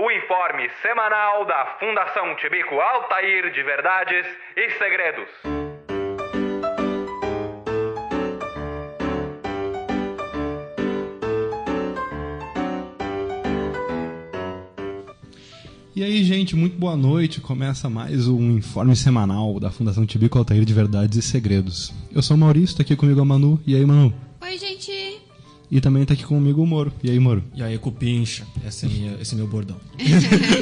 o informe semanal da Fundação Tibico Altair de Verdades e Segredos. E aí, gente, muito boa noite. Começa mais um informe semanal da Fundação Tibico Altair de Verdades e Segredos. Eu sou o Maurício, tá aqui comigo a Manu. E aí, Manu? Oi, gente. E também tá aqui comigo o Moro. E aí, Moro? E aí, cupincha. Esse é meu bordão.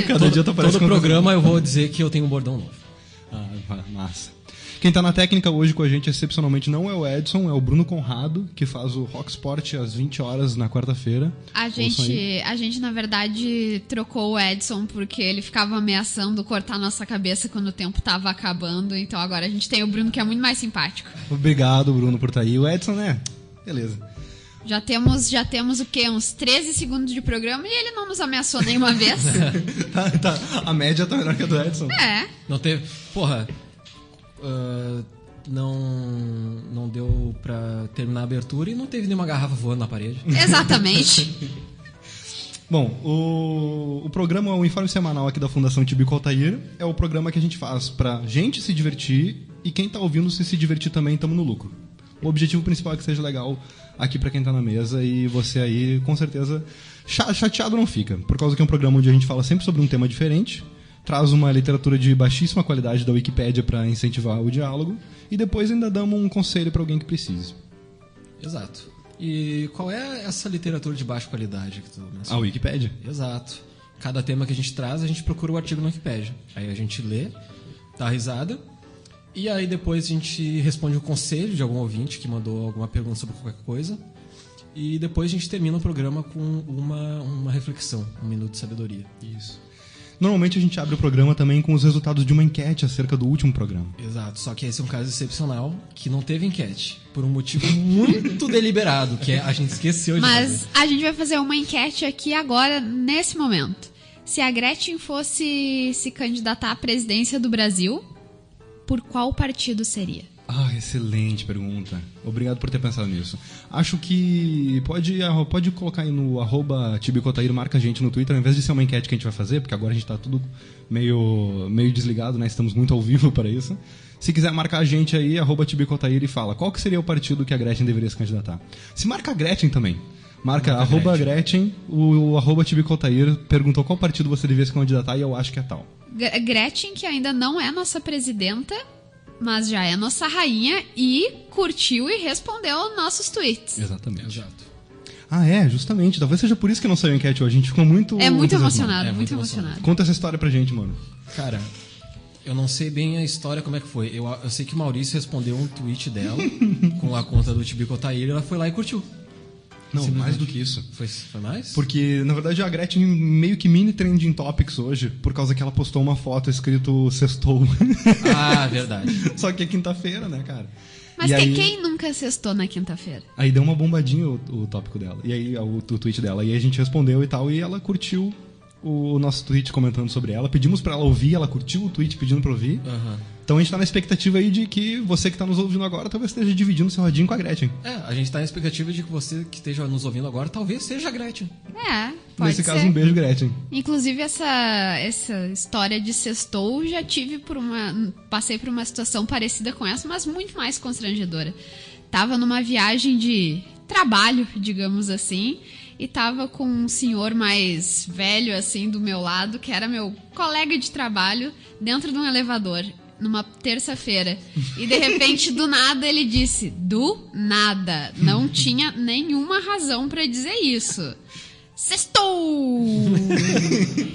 Cada dia tá parecendo... Todo programa eu vou dizer que eu tenho um bordão novo. Ah, massa. Quem tá na técnica hoje com a gente, excepcionalmente, não é o Edson, é o Bruno Conrado, que faz o Rock Sport às 20 horas na quarta-feira. A gente, na verdade, trocou o Edson porque ele ficava ameaçando cortar nossa cabeça quando o tempo tava acabando. Então agora a gente tem o Bruno, que é muito mais simpático. Obrigado, Bruno, por estar aí. O Edson, né? Beleza. Já temos o quê? Uns 13 segundos de programa e ele não nos ameaçou nenhuma vez. Tá. A média tá melhor que a do Edson. É. Não teve... Porra... não deu pra terminar a abertura e não teve nenhuma garrafa voando na parede. Exatamente. Bom, o programa, o informe semanal aqui da Fundação Tibico Altair, é o programa que a gente faz pra gente se divertir e quem tá ouvindo se divertir também, estamos no lucro. O objetivo principal é que seja legal aqui pra quem tá na mesa e você aí, com certeza, chateado não fica, por causa que é um programa onde a gente fala sempre sobre um tema diferente, traz uma literatura de baixíssima qualidade da Wikipédia para incentivar o diálogo e depois ainda damos um conselho para alguém que precise. Exato. E qual é essa literatura de baixa qualidade que tu mencionou? A Wikipédia. Exato. Cada tema que a gente traz, a gente procura o artigo na Wikipédia. Aí a gente lê, dá risada, e aí depois a gente responde o conselho de algum ouvinte que mandou alguma pergunta sobre qualquer coisa. E depois a gente termina o programa com uma reflexão, um minuto de sabedoria. Isso. Normalmente a gente abre o programa também com os resultados de uma enquete acerca do último programa. Exato, só que esse é um caso excepcional que não teve enquete, por um motivo muito deliberado, que é a gente esqueceu de fazer. Mas a gente vai fazer uma enquete aqui agora, nesse momento. Se a Gretchen fosse se candidatar à presidência do Brasil, por qual partido seria? Ah, excelente pergunta. Obrigado por ter pensado nisso. Acho que pode colocar aí no @tibicoaltair, marca a gente no Twitter, ao invés de ser uma enquete que a gente vai fazer, porque agora a gente tá tudo meio desligado, né? Estamos muito ao vivo para isso. Se quiser marcar a gente aí, @tibicoaltair e fala qual que seria o partido que a Gretchen deveria se candidatar. Se marca a Gretchen também. Marca @Gretchen, o @tibicoaltair perguntou qual partido você deveria se candidatar e eu acho que é tal. Gretchen, que ainda não é nossa presidenta, mas já é nossa rainha e curtiu e respondeu nossos tweets. Exatamente. Exato. Ah, justamente. Talvez seja por isso que não saiu a enquete hoje. A gente ficou muito... muito emocionado. emocionado. Conta essa história pra gente, mano. Cara, eu não sei bem a história como é que foi. Eu sei que o Maurício respondeu um tweet dela com a conta do Tibico Altair e ela foi lá e curtiu. Não, mais do que isso. Foi mais? Porque, na verdade, a Gretchen meio que mini trending topics hoje, por causa que ela postou uma foto escrito sextou. Ah, verdade. Só que é quinta-feira, né, cara? Mas aí, quem nunca sextou na quinta-feira? Aí deu uma bombadinha o tópico dela. E aí, o tweet dela. E aí a gente respondeu e tal, e ela curtiu o nosso tweet comentando sobre ela. Pedimos pra ela ouvir, ela curtiu o tweet pedindo pra ouvir. Uhum. Então a gente tá na expectativa aí de que você que tá nos ouvindo agora talvez esteja dividindo seu radinho com a Gretchen. A gente tá na expectativa de que você que esteja nos ouvindo agora talvez seja a Gretchen. Pode Nesse ser. caso, um beijo, Gretchen. Inclusive, essa história de sextou, já passei por uma situação parecida com essa, mas muito mais constrangedora. Tava numa viagem de trabalho, digamos assim, e tava com um senhor mais velho, assim, do meu lado, que era meu colega de trabalho, dentro de um elevador, numa terça-feira. E, de repente, do nada, ele disse, do nada. Não tinha nenhuma razão pra dizer isso. Sextou!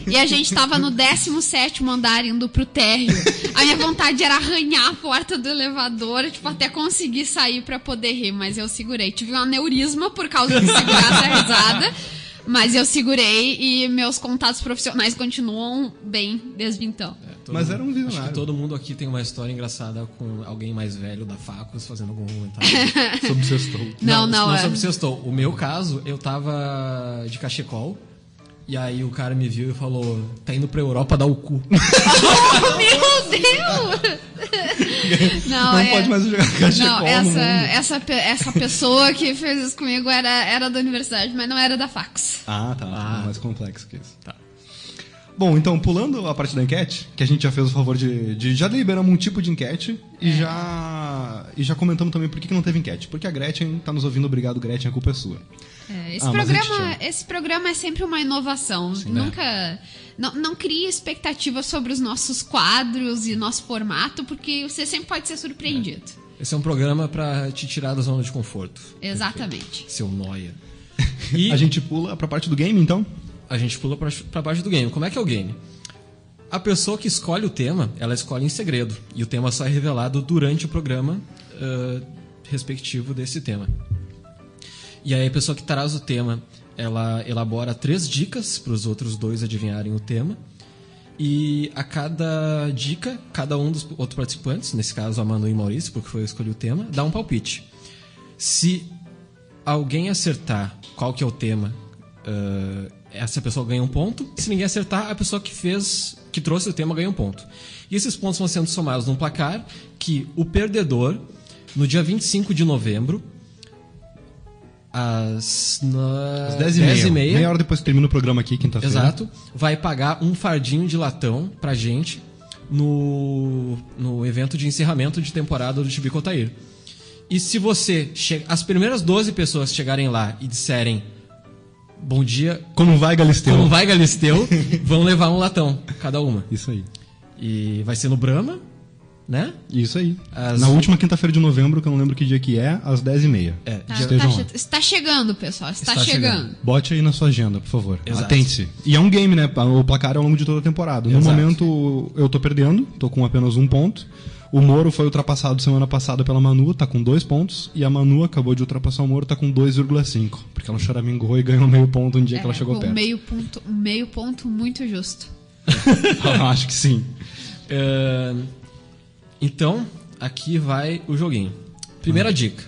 E a gente tava no 17º andar indo pro térreo. A minha vontade era arranhar a porta do elevador, até conseguir sair pra poder rir, mas eu segurei. Tive um aneurisma por causa de segurar essa risada, mas eu segurei e meus contatos profissionais continuam bem desde então. Mas era um visionário. Acho que todo mundo aqui tem uma história engraçada com alguém mais velho da Facos fazendo algum comentário sobre sextou. Não sobre sextou. O meu caso, eu tava de cachecol e aí o cara me viu e falou, tá indo pra Europa dar o cu. Oh, meu Deus! Não pode mais jogar cachecol. Não, essa pessoa que fez isso comigo era da universidade, mas não era da Facos. Ah, tá. Mais complexo que isso. Tá. Bom, então, pulando a parte da enquete, que a gente já fez o favor de já deliberamos um tipo de enquete e já comentamos também por que não teve enquete. Porque a Gretchen tá nos ouvindo, obrigado, Gretchen, a culpa é sua. Esse programa é sempre uma inovação. Nunca. Não crie expectativas sobre os nossos quadros e nosso formato, porque você sempre pode ser surpreendido. Esse é um programa pra te tirar da zona de conforto. Exatamente. Seu noia. E A gente pula pra parte do game, então? a gente pula pra parte do game. Como é que é o game? A pessoa que escolhe o tema, ela escolhe em segredo. E o tema só é revelado durante o programa respectivo desse tema. E aí a pessoa que traz o tema, ela elabora 3 dicas para os outros 2 adivinharem o tema. E a cada dica, cada um dos outros participantes, nesse caso a Manu e Maurício, porque foi eu escolhi o tema, dá um palpite. Se alguém acertar qual que é o tema, essa pessoa ganha um ponto. Se ninguém acertar, a pessoa que trouxe o tema ganha um ponto. E esses pontos vão sendo somados num placar que o perdedor, no dia 25 de novembro, às 10h30, meia hora depois que termina o programa aqui, quinta-feira. Exato, vai pagar um fardinho de latão pra gente no evento de encerramento de temporada do Tibico Altair. E se você as primeiras 12 pessoas chegarem lá e disserem bom dia, Como vai, Galisteu? vão levar um latão, cada uma. Isso aí. E vai ser no Brahma, né? Isso aí. Na última quinta-feira de novembro, que eu não lembro que dia que é, às 10h30. Estejam lá. Está chegando, pessoal. Está chegando. Bote aí na sua agenda, por favor. Exato. Atente-se. E é um game, né? O placar é ao longo de toda a temporada. No Exato. momento, eu tô perdendo. Tô com apenas 1 ponto. O Moro foi ultrapassado semana passada pela Manu, tá com 2 pontos. E a Manu acabou de ultrapassar o Moro, tá com 2,5. Porque ela choramingou e ganhou meio ponto um dia que ela chegou perto. Meio ponto muito justo. Eu acho que sim. Então, aqui vai o joguinho. Primeira dica.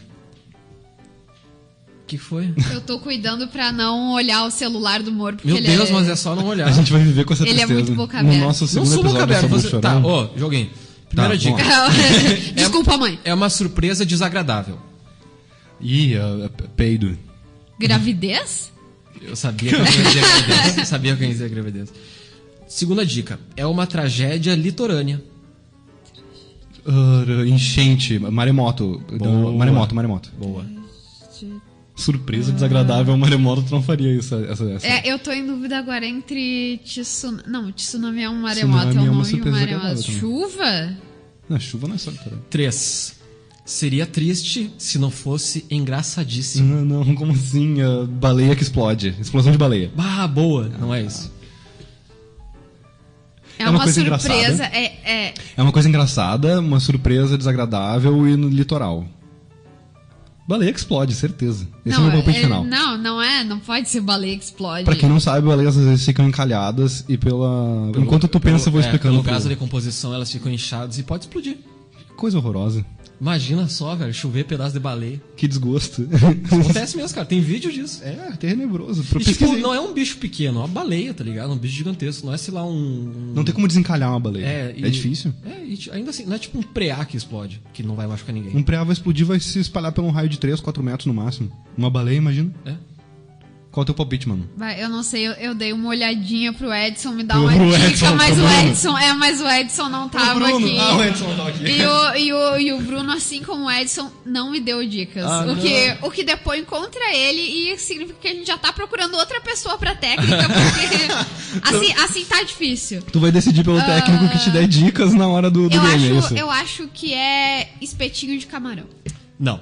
O que foi? Eu tô cuidando pra não olhar o celular do Moro, porque Meu ele Deus, mas é só não olhar. A gente vai viver com essa Ele é tristeza. muito boca No aberta. nosso Não segundo sou boca episódio aberta. sobre o Tá, Chorão. joguinho. Primeira Tá, dica. Desculpa, mãe. É uma surpresa desagradável. Ih, peido. Gravidez? Eu sabia que eu ia dizer gravidez. Eu sabia que eu ia dizer gravidez. Segunda dica. É uma tragédia litorânea. Enchente, maremoto. Boa. Maremoto. Boa. Surpresa desagradável, maremoto, tu não faria isso. Essa. Eu tô em dúvida agora entre tsunami. Não, tsunami é um maremoto, Tsunami é é um uma nome de um surpresa maremoto. desagradável Chuva? Não, chuva não é só litoral. 3. Seria triste se não fosse engraçadíssimo. Não, como assim? Baleia que explode. Explosão de baleia. Bah, boa. Não é isso. É uma uma coisa surpresa. engraçada. É É uma coisa engraçada, uma surpresa desagradável e no litoral. Baleia que explode, certeza. Esse é o meu palpite final. Não pode ser baleia que explode. Pra quem não sabe, baleias às vezes ficam encalhadas e enquanto tu pensa, eu vou explicando. Pelo gás da decomposição, elas ficam inchadas e pode explodir. Coisa horrorosa. Imagina só, velho, chover pedaço de baleia. Que desgosto. Acontece mesmo, cara. Tem vídeo disso. É tenebroso. E, tipo, não é um bicho pequeno, é uma baleia, tá ligado? Um bicho gigantesco. Não é, sei lá, Não tem como desencalhar uma baleia. É difícil. Ainda assim, não é tipo um preá que explode, que não vai machucar ninguém. Um preá vai explodir, vai se espalhar por um raio de 3, 4 metros no máximo. Uma baleia, imagina. É. Qual é o teu palpite, mano? Eu não sei, eu dei uma olhadinha pro Edson me dar Pro uma dica, Edson, mas pro o Bruno. Edson. Mas o Edson não tava Bruno. aqui. Ah, o Edson não tava aqui. E o Bruno, assim como o Edson, não me deu dicas. O que depõe contra ele e significa que a gente já tá procurando outra pessoa pra técnica, porque assim tá difícil. Tu vai decidir pelo técnico que te der dicas na hora do game, é isso? Eu acho que é espetinho de camarão. Não.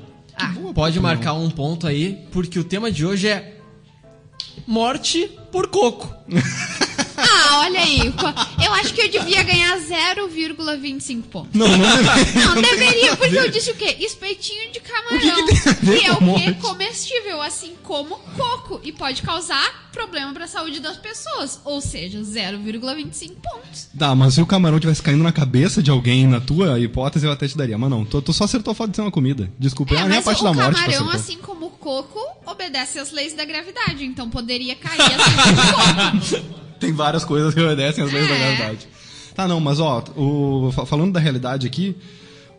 Pode marcar um ponto aí, porque o tema de hoje é morte por coco. Olha aí. Eu acho que eu devia ganhar 0,25 pontos. Não deveria, porque eu disse o quê? Espetinho de camarão. Que é o quê? Comestível, assim como coco. E pode causar problema pra saúde das pessoas. Ou seja, 0,25 pontos. Tá, mas se o camarão tivesse caindo na cabeça de alguém, na tua hipótese, eu até te daria. Mas não, tu só acertou o fato de ser uma comida. Desculpa, é a minha parte da morte. O camarão, assim como o coco, obedece às leis da gravidade. Então poderia cair assim como coco. Tem várias coisas que obedecem às leis da gravidade. Tá, não, mas falando da realidade aqui,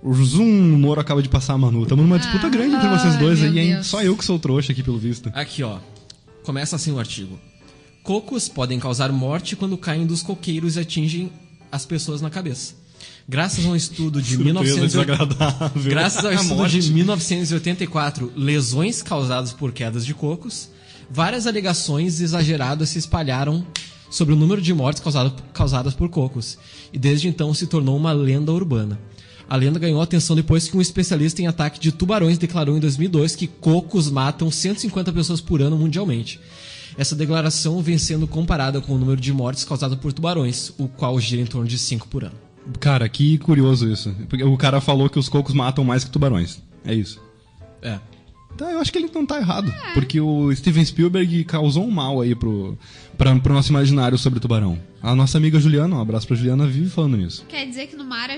o Zoom Moro acaba de passar a Manu. Estamos numa disputa grande entre vocês dois aí, hein? Deus. Só eu que sou trouxa aqui, pelo visto. Aqui, ó. Começa assim o artigo. Cocos podem causar morte quando caem dos coqueiros e atingem as pessoas na cabeça. Graças a um estudo de Graças ao estudo de 1984, lesões causadas por quedas de cocos, várias alegações exageradas se espalharam sobre o número de mortes causadas por cocos, e desde então se tornou uma lenda urbana. A lenda ganhou atenção depois que um especialista em ataque de tubarões declarou em 2002 que cocos matam 150 pessoas por ano mundialmente. Essa declaração vem sendo comparada com o número de mortes causadas por tubarões, o qual gira em torno de 5 por ano. Cara, que curioso isso. Porque o cara falou que os cocos matam mais que tubarões. É isso. É. Então eu acho que ele não tá errado. Porque o Steven Spielberg causou um mal aí pro nosso imaginário sobre o tubarão. A nossa amiga Juliana, um abraço pra Juliana, vive falando nisso. Quer dizer que no mar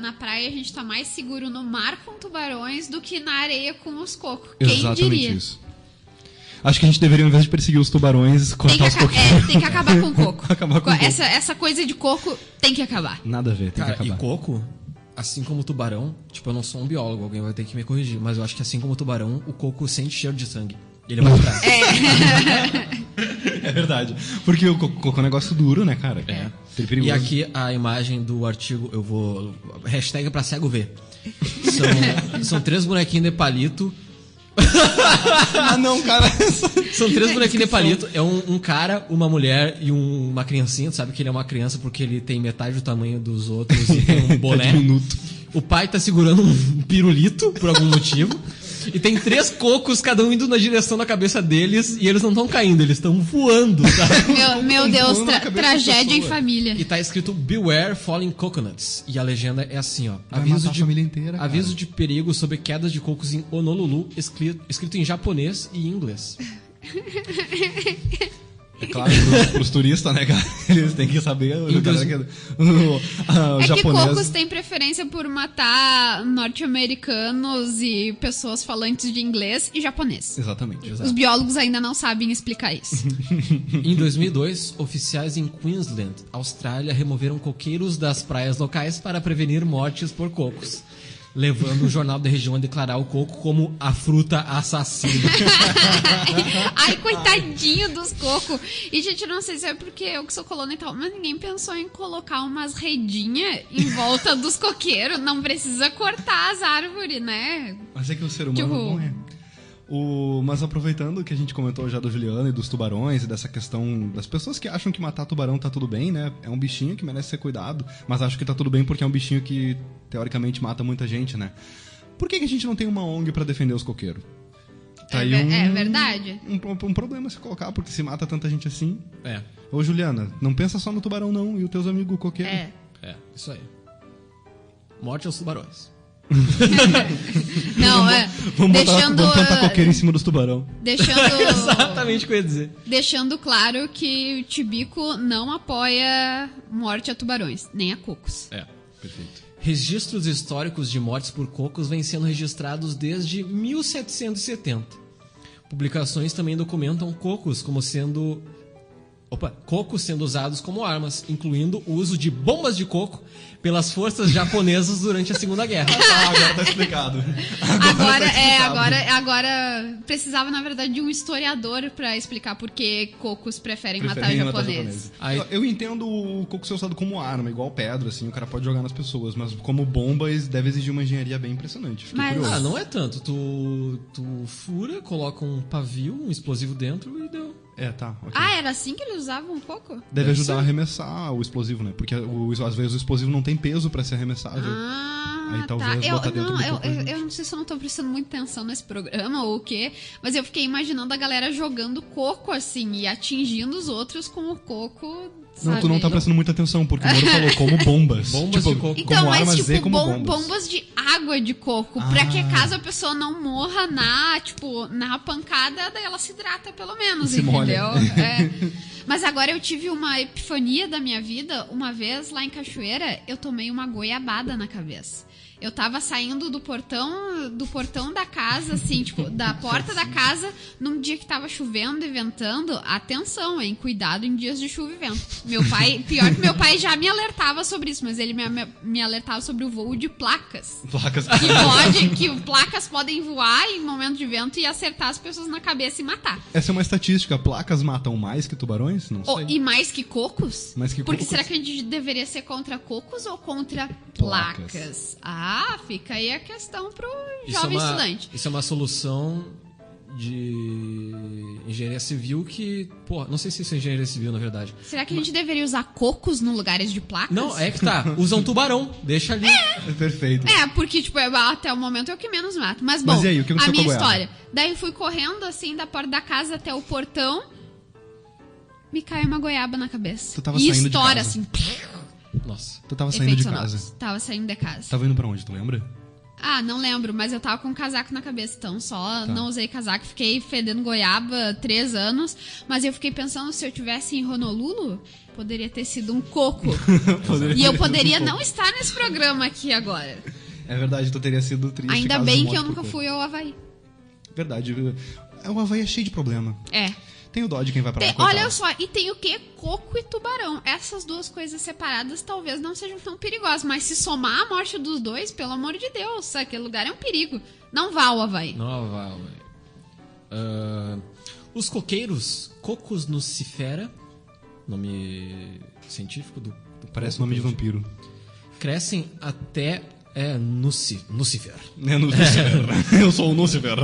na praia a gente tá mais seguro no mar com tubarões do que na areia com os cocos. Quem Exatamente diria? Isso. Acho que a gente deveria, ao invés de perseguir os tubarões, cortar os coqueiros. Tem que acabar com o coco. Acabar com o coco. Essa coisa de coco tem que acabar. Nada a ver, tem Cara, que acabar. e coco, assim como o tubarão, tipo, eu não sou um biólogo, alguém vai ter que me corrigir, mas eu acho que assim como o tubarão, o coco sente cheiro de sangue. Ele é mais fraco. É verdade. Porque o coco é um negócio duro, né, cara? É. Tem perigoso. E aqui a imagem do artigo, eu vou... Hashtag pra cego ver. São 3 bonequinhos de palito. Ah, não, cara. São 3 bonequinhos de palito. É um cara, uma mulher e uma criancinha. Tu sabe que ele é uma criança porque ele tem metade do tamanho dos outros e tem um boné. É diminuto. O pai tá segurando um pirulito por algum motivo. E tem 3 cocos, cada um indo na direção da cabeça deles. E eles não estão caindo, eles estão voando, tá? Meu Deus, voando na cabeça tragédia da em pessoa. família. E tá escrito Beware Falling Coconuts. E a legenda é assim, ó. Vai matar a família inteira, cara. Aviso de perigo sobre quedas de cocos em Honolulu, escrito em japonês e inglês. É claro, pros turistas, né, cara? Eles têm que saber. O É que japonês. cocos têm preferência por matar norte-americanos e pessoas falantes de inglês e japonês. Exatamente. Os biólogos ainda não sabem explicar isso. Em 2002, oficiais em Queensland, Austrália, removeram coqueiros das praias locais para prevenir mortes por cocos, levando o jornal da região a declarar o coco como a fruta assassina. Ai, coitadinho dos cocos. E, gente, eu não sei se é porque eu que sou colona e tal, mas ninguém pensou em colocar umas redinhas em volta dos coqueiros. Não precisa cortar as árvores, né? Mas é que o ser humano Tipo- não é. Mas aproveitando que a gente comentou já do Juliano e dos tubarões e dessa questão das pessoas que acham que matar tubarão tá tudo bem, né? É um bichinho que merece ser cuidado, mas acho que tá tudo bem porque é um bichinho que teoricamente mata muita gente, né? Por que a gente não tem uma ONG pra defender os coqueiros? Tá aí É verdade. um problema se colocar, porque se mata tanta gente assim. É, Ô Juliana, não pensa só no tubarão não e os teus amigos coqueiros. isso aí. Morte aos tubarões. Não, Vamos deixando, plantar coqueiro em cima dos tubarão. deixando, Exatamente o que eu ia dizer. deixando claro que o Tibico não apoia morte a tubarões, nem a cocos. É, perfeito. Registros históricos de mortes por cocos vêm sendo registrados desde 1770. Publicações também documentam cocos sendo usados como armas, incluindo o uso de bombas de coco pelas forças japonesas durante a Segunda Guerra. Agora tá explicado. Agora precisava, na verdade, de um historiador pra explicar por que cocos preferem matar japoneses. Aí- Eu entendo o coco ser usado como arma, igual pedra, assim, o cara pode jogar nas pessoas, mas como bombas deve exigir uma engenharia bem impressionante. Fiquei Mas- curioso. Ah, não é tanto. Tu fura, coloca um pavio, um explosivo dentro e deu. É, tá. ok. Ah, era assim que eles usavam um coco? Deve ajudar ser. a arremessar o explosivo, né? Porque às vezes o explosivo não tem peso pra ser arremessável. Ah, Aí talvez tá. botar dentro do coco ajude. Eu não sei se eu não tô prestando muita atenção nesse programa ou o quê, mas eu fiquei imaginando a galera jogando coco assim e atingindo os outros com o coco. Não, sabe? tu não tá prestando muita atenção, porque o Moro falou como bombas. Bombas tipo, de coco. Então, como mas armas tipo, e como bombas. bombas de água de coco, pra que caso a pessoa não morra na pancada, daí ela se hidrata pelo menos, Se entendeu? molha. É. Mas agora eu tive uma epifania da minha vida, uma vez lá em Cachoeira, eu tomei uma goiabada na cabeça. Eu tava saindo do portão da casa, assim, tipo, da porta da casa, num dia que tava chovendo e ventando. Atenção, hein? Cuidado em dias de chuva e vento. Meu pai, pior que meu pai já me alertava sobre isso, mas ele me alertava sobre o voo de placas. Placas. Que placas podem voar em momento de vento e acertar as pessoas na cabeça e matar. Essa é uma estatística. Placas matam mais que tubarões? Não sei. E mais que cocos? Mais que Porque cocos. será que a gente deveria ser contra cocos ou contra Placas. placas? Ah, fica aí a questão pro jovem estudante. Isso é uma solução de engenharia civil que... Pô, não sei se isso é engenharia civil, na verdade. Será que a gente deveria usar cocos no lugares de placas? Não, é que tá. Usa um tubarão. Deixa ali. É perfeito. Porque, tipo, até o momento é o que menos mato. Mas, bom, e aí, o que a aconteceu minha com a goiaba? história. Daí eu fui correndo, assim, da porta da casa até o portão. Me caiu uma goiaba na cabeça. Tu tava e saindo de estoura, casa. assim. Nossa. Tu tava saindo Efeitos de casa. sonoros. Tava saindo de casa. Tava indo pra onde, tu lembra? Ah, não lembro, mas eu tava com um casaco na cabeça, então Tá. não usei casaco. Fiquei fedendo goiaba 3 anos, mas eu fiquei pensando, se eu tivesse em Honolulu, poderia ter sido um coco. E eu poderia não estar nesse programa aqui agora. É verdade, tu teria sido triste. Ainda caso bem morte que eu por nunca coco. fui ao Havaí. Verdade. O Havaí é cheio de problema. É. Tenho dó de quem vai pra lá. Olha coitado. só, e tem o quê? Coco e tubarão. Essas duas coisas separadas talvez não sejam tão perigosas, mas se somar a morte dos dois, pelo amor de Deus, aquele lugar é um perigo. Não vá ao Havaí. Não, vai. Os coqueiros, Cocos nucifera, nome científico do Parece coco, nome de vampiro. crescem até... Nucifer. É Lucifer. Eu sou o Lucifer.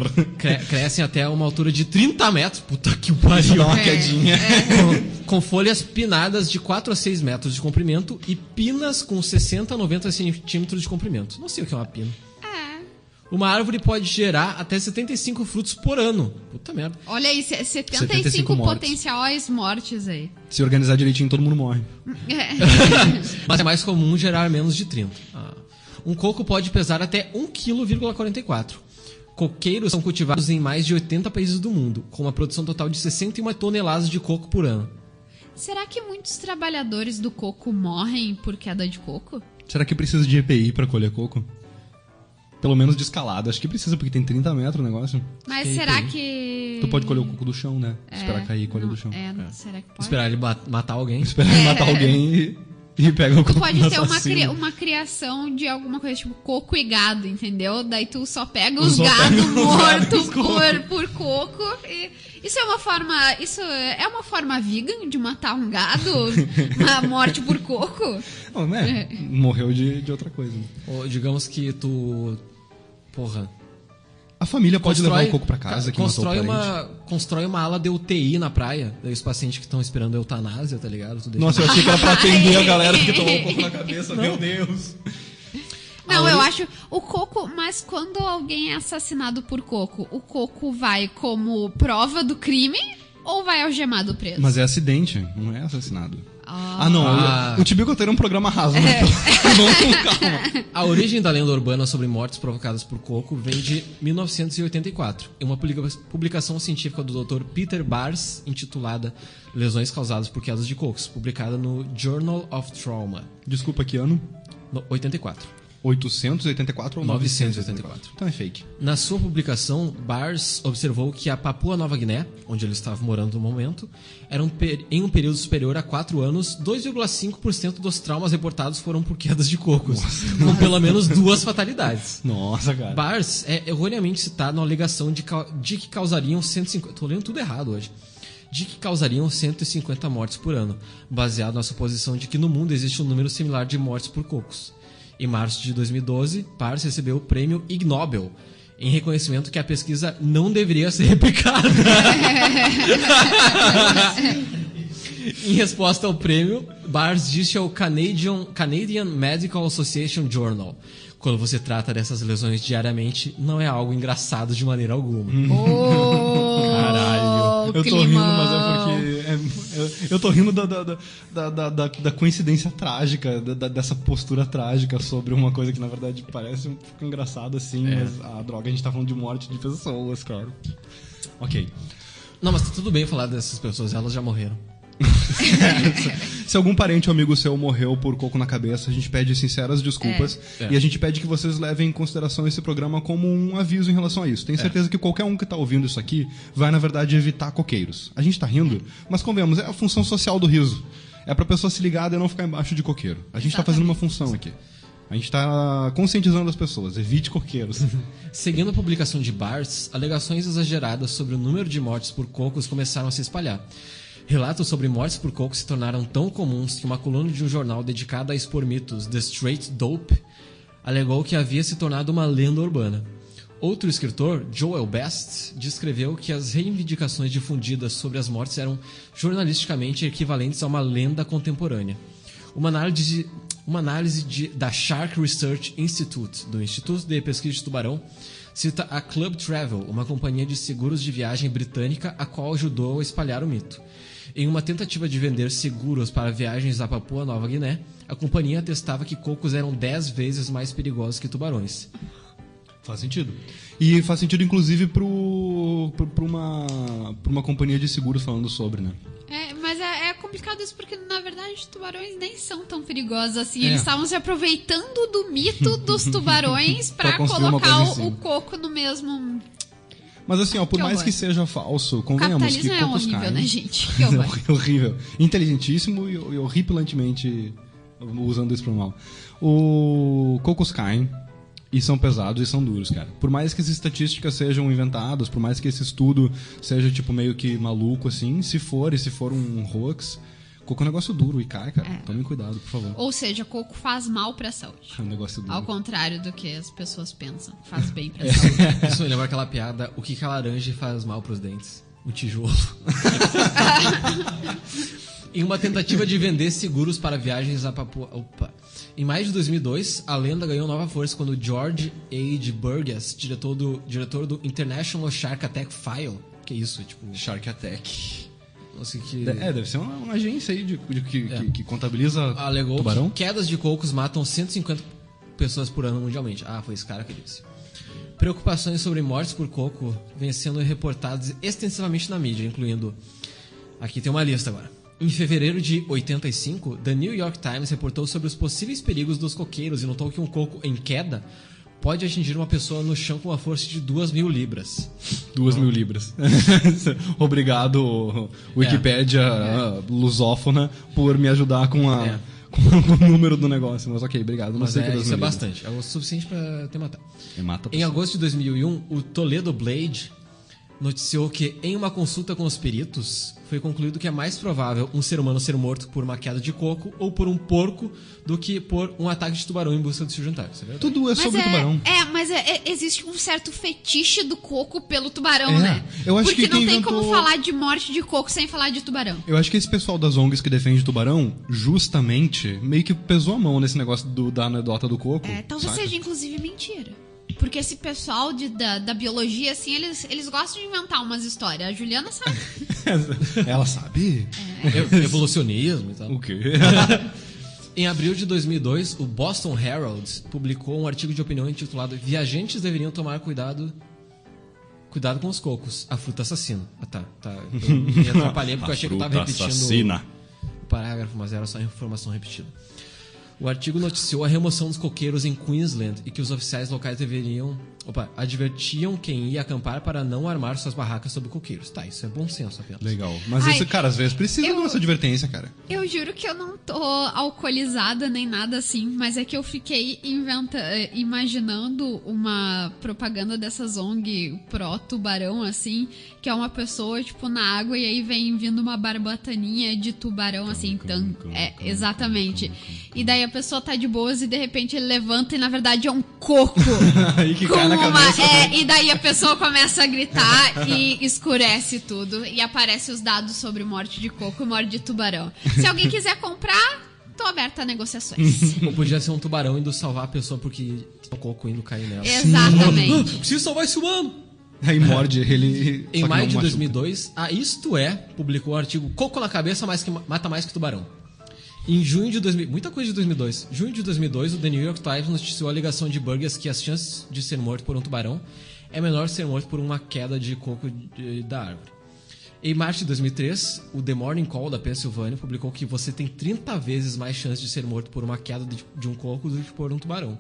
Crescem até uma altura de 30 metros. Puta que pariu. Dá uma quedinha. Com folhas pinadas de 4 a 6 metros de comprimento e pinas com 60 a 90 centímetros de comprimento. Não sei o que é uma pina. É. Uma árvore pode gerar até 75 frutos por ano. Puta merda. Olha aí, 75 75 mortes. potenciais mortes aí. Se organizar direitinho, todo mundo morre. Mas é mais comum gerar menos de 30. Um coco pode pesar até 1,44 kg. Coqueiros são cultivados em mais de 80 países do mundo, com uma produção total de 61 toneladas de coco por ano. Será que muitos trabalhadores do coco morrem por queda de coco? Será que precisa de EPI pra colher coco? Pelo menos de escalada. Acho que precisa, porque tem 30 metros o negócio. Mas será que... Tu pode colher o coco do chão, né? Esperar cair e colher do chão. Será que pode? Esperar ele matar alguém. Esperar ele matar alguém e pega o Tu coco pode do ter assassino. uma criação de alguma coisa, tipo coco e gado, entendeu? Daí tu só pega os Só gado pega os mortos gados por coco. E isso é uma forma vegan de matar um gado? Uma morte por coco? Não, né? Morreu de outra coisa. Ou, digamos que tu... Porra. A família pode levar o coco pra casa que constrói matou o parente. constrói uma ala de UTI na praia. Daí os pacientes que estão esperando eutanásia, tá ligado? Tu deixa- Nossa, eu achei que era pra atender a galera que tomou o coco na cabeça. Meu Deus. Não, eu acho o coco, mas quando alguém é assassinado por coco, o coco vai como prova do crime ou vai algemado preso? Mas é acidente, não é assassinado. Ah. Não. Ah. O Tibico tem um programa raso, né? Vamos com calma. A origem da lenda urbana sobre mortes provocadas por coco vem de 1984, em uma publicação científica do Dr. Peter Bars, intitulada Lesões Causadas por Quedas de Cocos, publicada no Journal of Trauma, Desculpa, que ano? no 84. 884 ou 984? Então é fake. Na sua publicação, Bars observou que a Papua Nova Guiné, onde ele estava morando no momento, era em um período superior a 4 anos, 2,5% dos traumas reportados foram por quedas de cocos, com pelo menos 2 fatalidades. Nossa, cara. Bars é erroneamente citado na alegação de que causariam 150... Tô lendo tudo errado hoje. De que causariam 150 mortes por ano, baseado na suposição de que no mundo existe um número similar de mortes por cocos. Em março de 2012, Bars recebeu o prêmio Ig Nobel, em reconhecimento que a pesquisa não deveria ser replicada. Em resposta ao prêmio, Bars disse ao Canadian Medical Association Journal: quando você trata dessas lesões diariamente, não é algo engraçado de maneira alguma. Caralho. Eu tô rindo, mas é porque... eu tô rindo da coincidência trágica, dessa postura trágica sobre uma coisa que, na verdade, parece um pouco engraçado, assim, mas a droga, a gente tá falando de morte de pessoas, cara. Ok. Não, mas tá tudo bem falar dessas pessoas, elas já morreram. Se algum parente ou amigo seu morreu por coco na cabeça, a gente pede sinceras desculpas. E a gente pede que vocês levem em consideração esse programa como um aviso em relação a isso. Tenho certeza que qualquer um que tá ouvindo isso aqui vai, na verdade, evitar coqueiros. A gente tá rindo, mas convenhamos, é a função social do riso. É pra pessoa se ligar e não ficar embaixo de coqueiro. A gente tá fazendo uma função aqui. A gente tá conscientizando as pessoas. Evite coqueiros. Seguindo a publicação de Barthes, alegações exageradas sobre o número de mortes por cocos começaram a se espalhar. Relatos sobre mortes por coco se tornaram tão comuns que uma coluna de um jornal dedicada a expor mitos, The Straight Dope, alegou que havia se tornado uma lenda urbana. Outro escritor, Joel Best, descreveu que as reivindicações difundidas sobre as mortes eram jornalisticamente equivalentes a uma lenda contemporânea. Uma análise da Shark Research Institute, do Instituto de Pesquisa de Tubarão, cita a Club Travel, uma companhia de seguros de viagem britânica, a qual ajudou a espalhar o mito. Em uma tentativa de vender seguros para viagens a Papua Nova Guiné, a companhia atestava que cocos eram 10 vezes mais perigosos que tubarões. Faz sentido. E faz sentido, inclusive, pra uma companhia de seguros falando sobre, né? Mas é complicado isso porque, na verdade, tubarões nem são tão perigosos assim. Eles estavam se aproveitando do mito dos tubarões pra colocar o coco no mesmo... Mas assim, ó, por mais que seja falso, convenhamos que capitalismo cocos é horrível, caem. né, gente? Que horror. É horrível. Inteligentíssimo e horripilantemente usando isso pro mal. O cocos caem e são pesados e são duros, cara. Por mais que as estatísticas sejam inventadas, por mais que esse estudo seja tipo meio que maluco assim, se for um hoax, coco é um negócio duro e cai, cara. Tomem cuidado, por favor. Ou seja, coco faz mal pra saúde. É um negócio duro. Ao contrário do que as pessoas pensam. Faz bem pra saúde. Isso me lembra aquela piada, o que a laranja faz mal pros dentes? O tijolo. Em uma tentativa de vender seguros para viagens a Papua... Em maio de 2002, a lenda ganhou nova força quando George H. Burgess, diretor do International Shark Attack File... Que é isso? Tipo... Shark Attack. Nossa, que... Deve ser uma agência aí que contabiliza alegou tubarão. que quedas de cocos matam 150 pessoas por ano mundialmente. Foi esse cara que disse. Preocupações sobre mortes por coco vêm sendo reportadas extensivamente na mídia, incluindo... Aqui tem uma lista agora. Em fevereiro de 85, The New York Times reportou sobre os possíveis perigos dos coqueiros e notou que um coco em queda pode atingir uma pessoa no chão com uma força de 2.000 libras. 2.000 libras. Obrigado, Wikipédia lusófona, por me ajudar com o número do negócio. Mas ok, obrigado. Não sei que isso é bastante. É o suficiente pra te matar. Mata em agosto de 2001, o Toledo Blade noticiou que, em uma consulta com os peritos, foi concluído que é mais provável um ser humano ser morto por uma queda de coco ou por um porco do que por um ataque de tubarão em busca de seu jantar. Tudo é sobre tubarão. Mas existe um certo fetiche do coco pelo tubarão, né? Eu acho porque que não tem como falar de morte de coco sem falar de tubarão. Eu acho que esse pessoal das ONGs que defende tubarão, justamente, meio que pesou a mão nesse negócio da anedota do coco. Talvez seja, inclusive, mentira. Porque esse pessoal da biologia, assim, eles gostam de inventar umas histórias. A Juliana sabe. Ela sabe? Evolucionismo e tal. O quê? Em abril de 2002, o Boston Herald publicou um artigo de opinião intitulado Viajantes deveriam tomar cuidado com os cocos, a fruta assassina. Eu me atrapalhei porque eu achei que eu estava repetindo o parágrafo, mas era só informação repetida. O artigo noticiou a remoção dos coqueiros em Queensland e que os oficiais locais advertiam quem ia acampar para não armar suas barracas sob coqueiros. Isso é bom senso apenas. Legal. Mas isso, cara, às vezes precisa de uma advertência, cara. Eu juro que eu não tô alcoolizada nem nada assim, mas é que eu fiquei imaginando uma propaganda dessas ONG pró-tubarão, assim, que é uma pessoa, tipo, na água e aí vem vindo uma barbataninha de tubarão, assim. Exatamente. E daí a pessoa tá de boas e de repente ele levanta e na verdade é um coco. Aí que cai na cabeça. E daí a pessoa começa a gritar e escurece tudo. E aparece os dados sobre morte de coco e morte de tubarão. Se alguém quiser comprar, tô aberta a negociações. Ou podia ser um tubarão indo salvar a pessoa porque o coco indo cair nela. Exatamente. Preciso salvar esse humano. Aí morde ele. Em maio de 2002, a Isto É publicou o artigo Coco na cabeça mata mais que tubarão. Em junho de 2000, muita coisa de 2002. Junho de 2002, o The New York Times noticiou a alegação de Burgess que as chances de ser morto por um tubarão é menor ser morto por uma queda de coco da árvore. Em março de 2003, o The Morning Call da Pensilvânia publicou que você tem 30 vezes mais chance de ser morto por uma queda de um coco do que por um tubarão.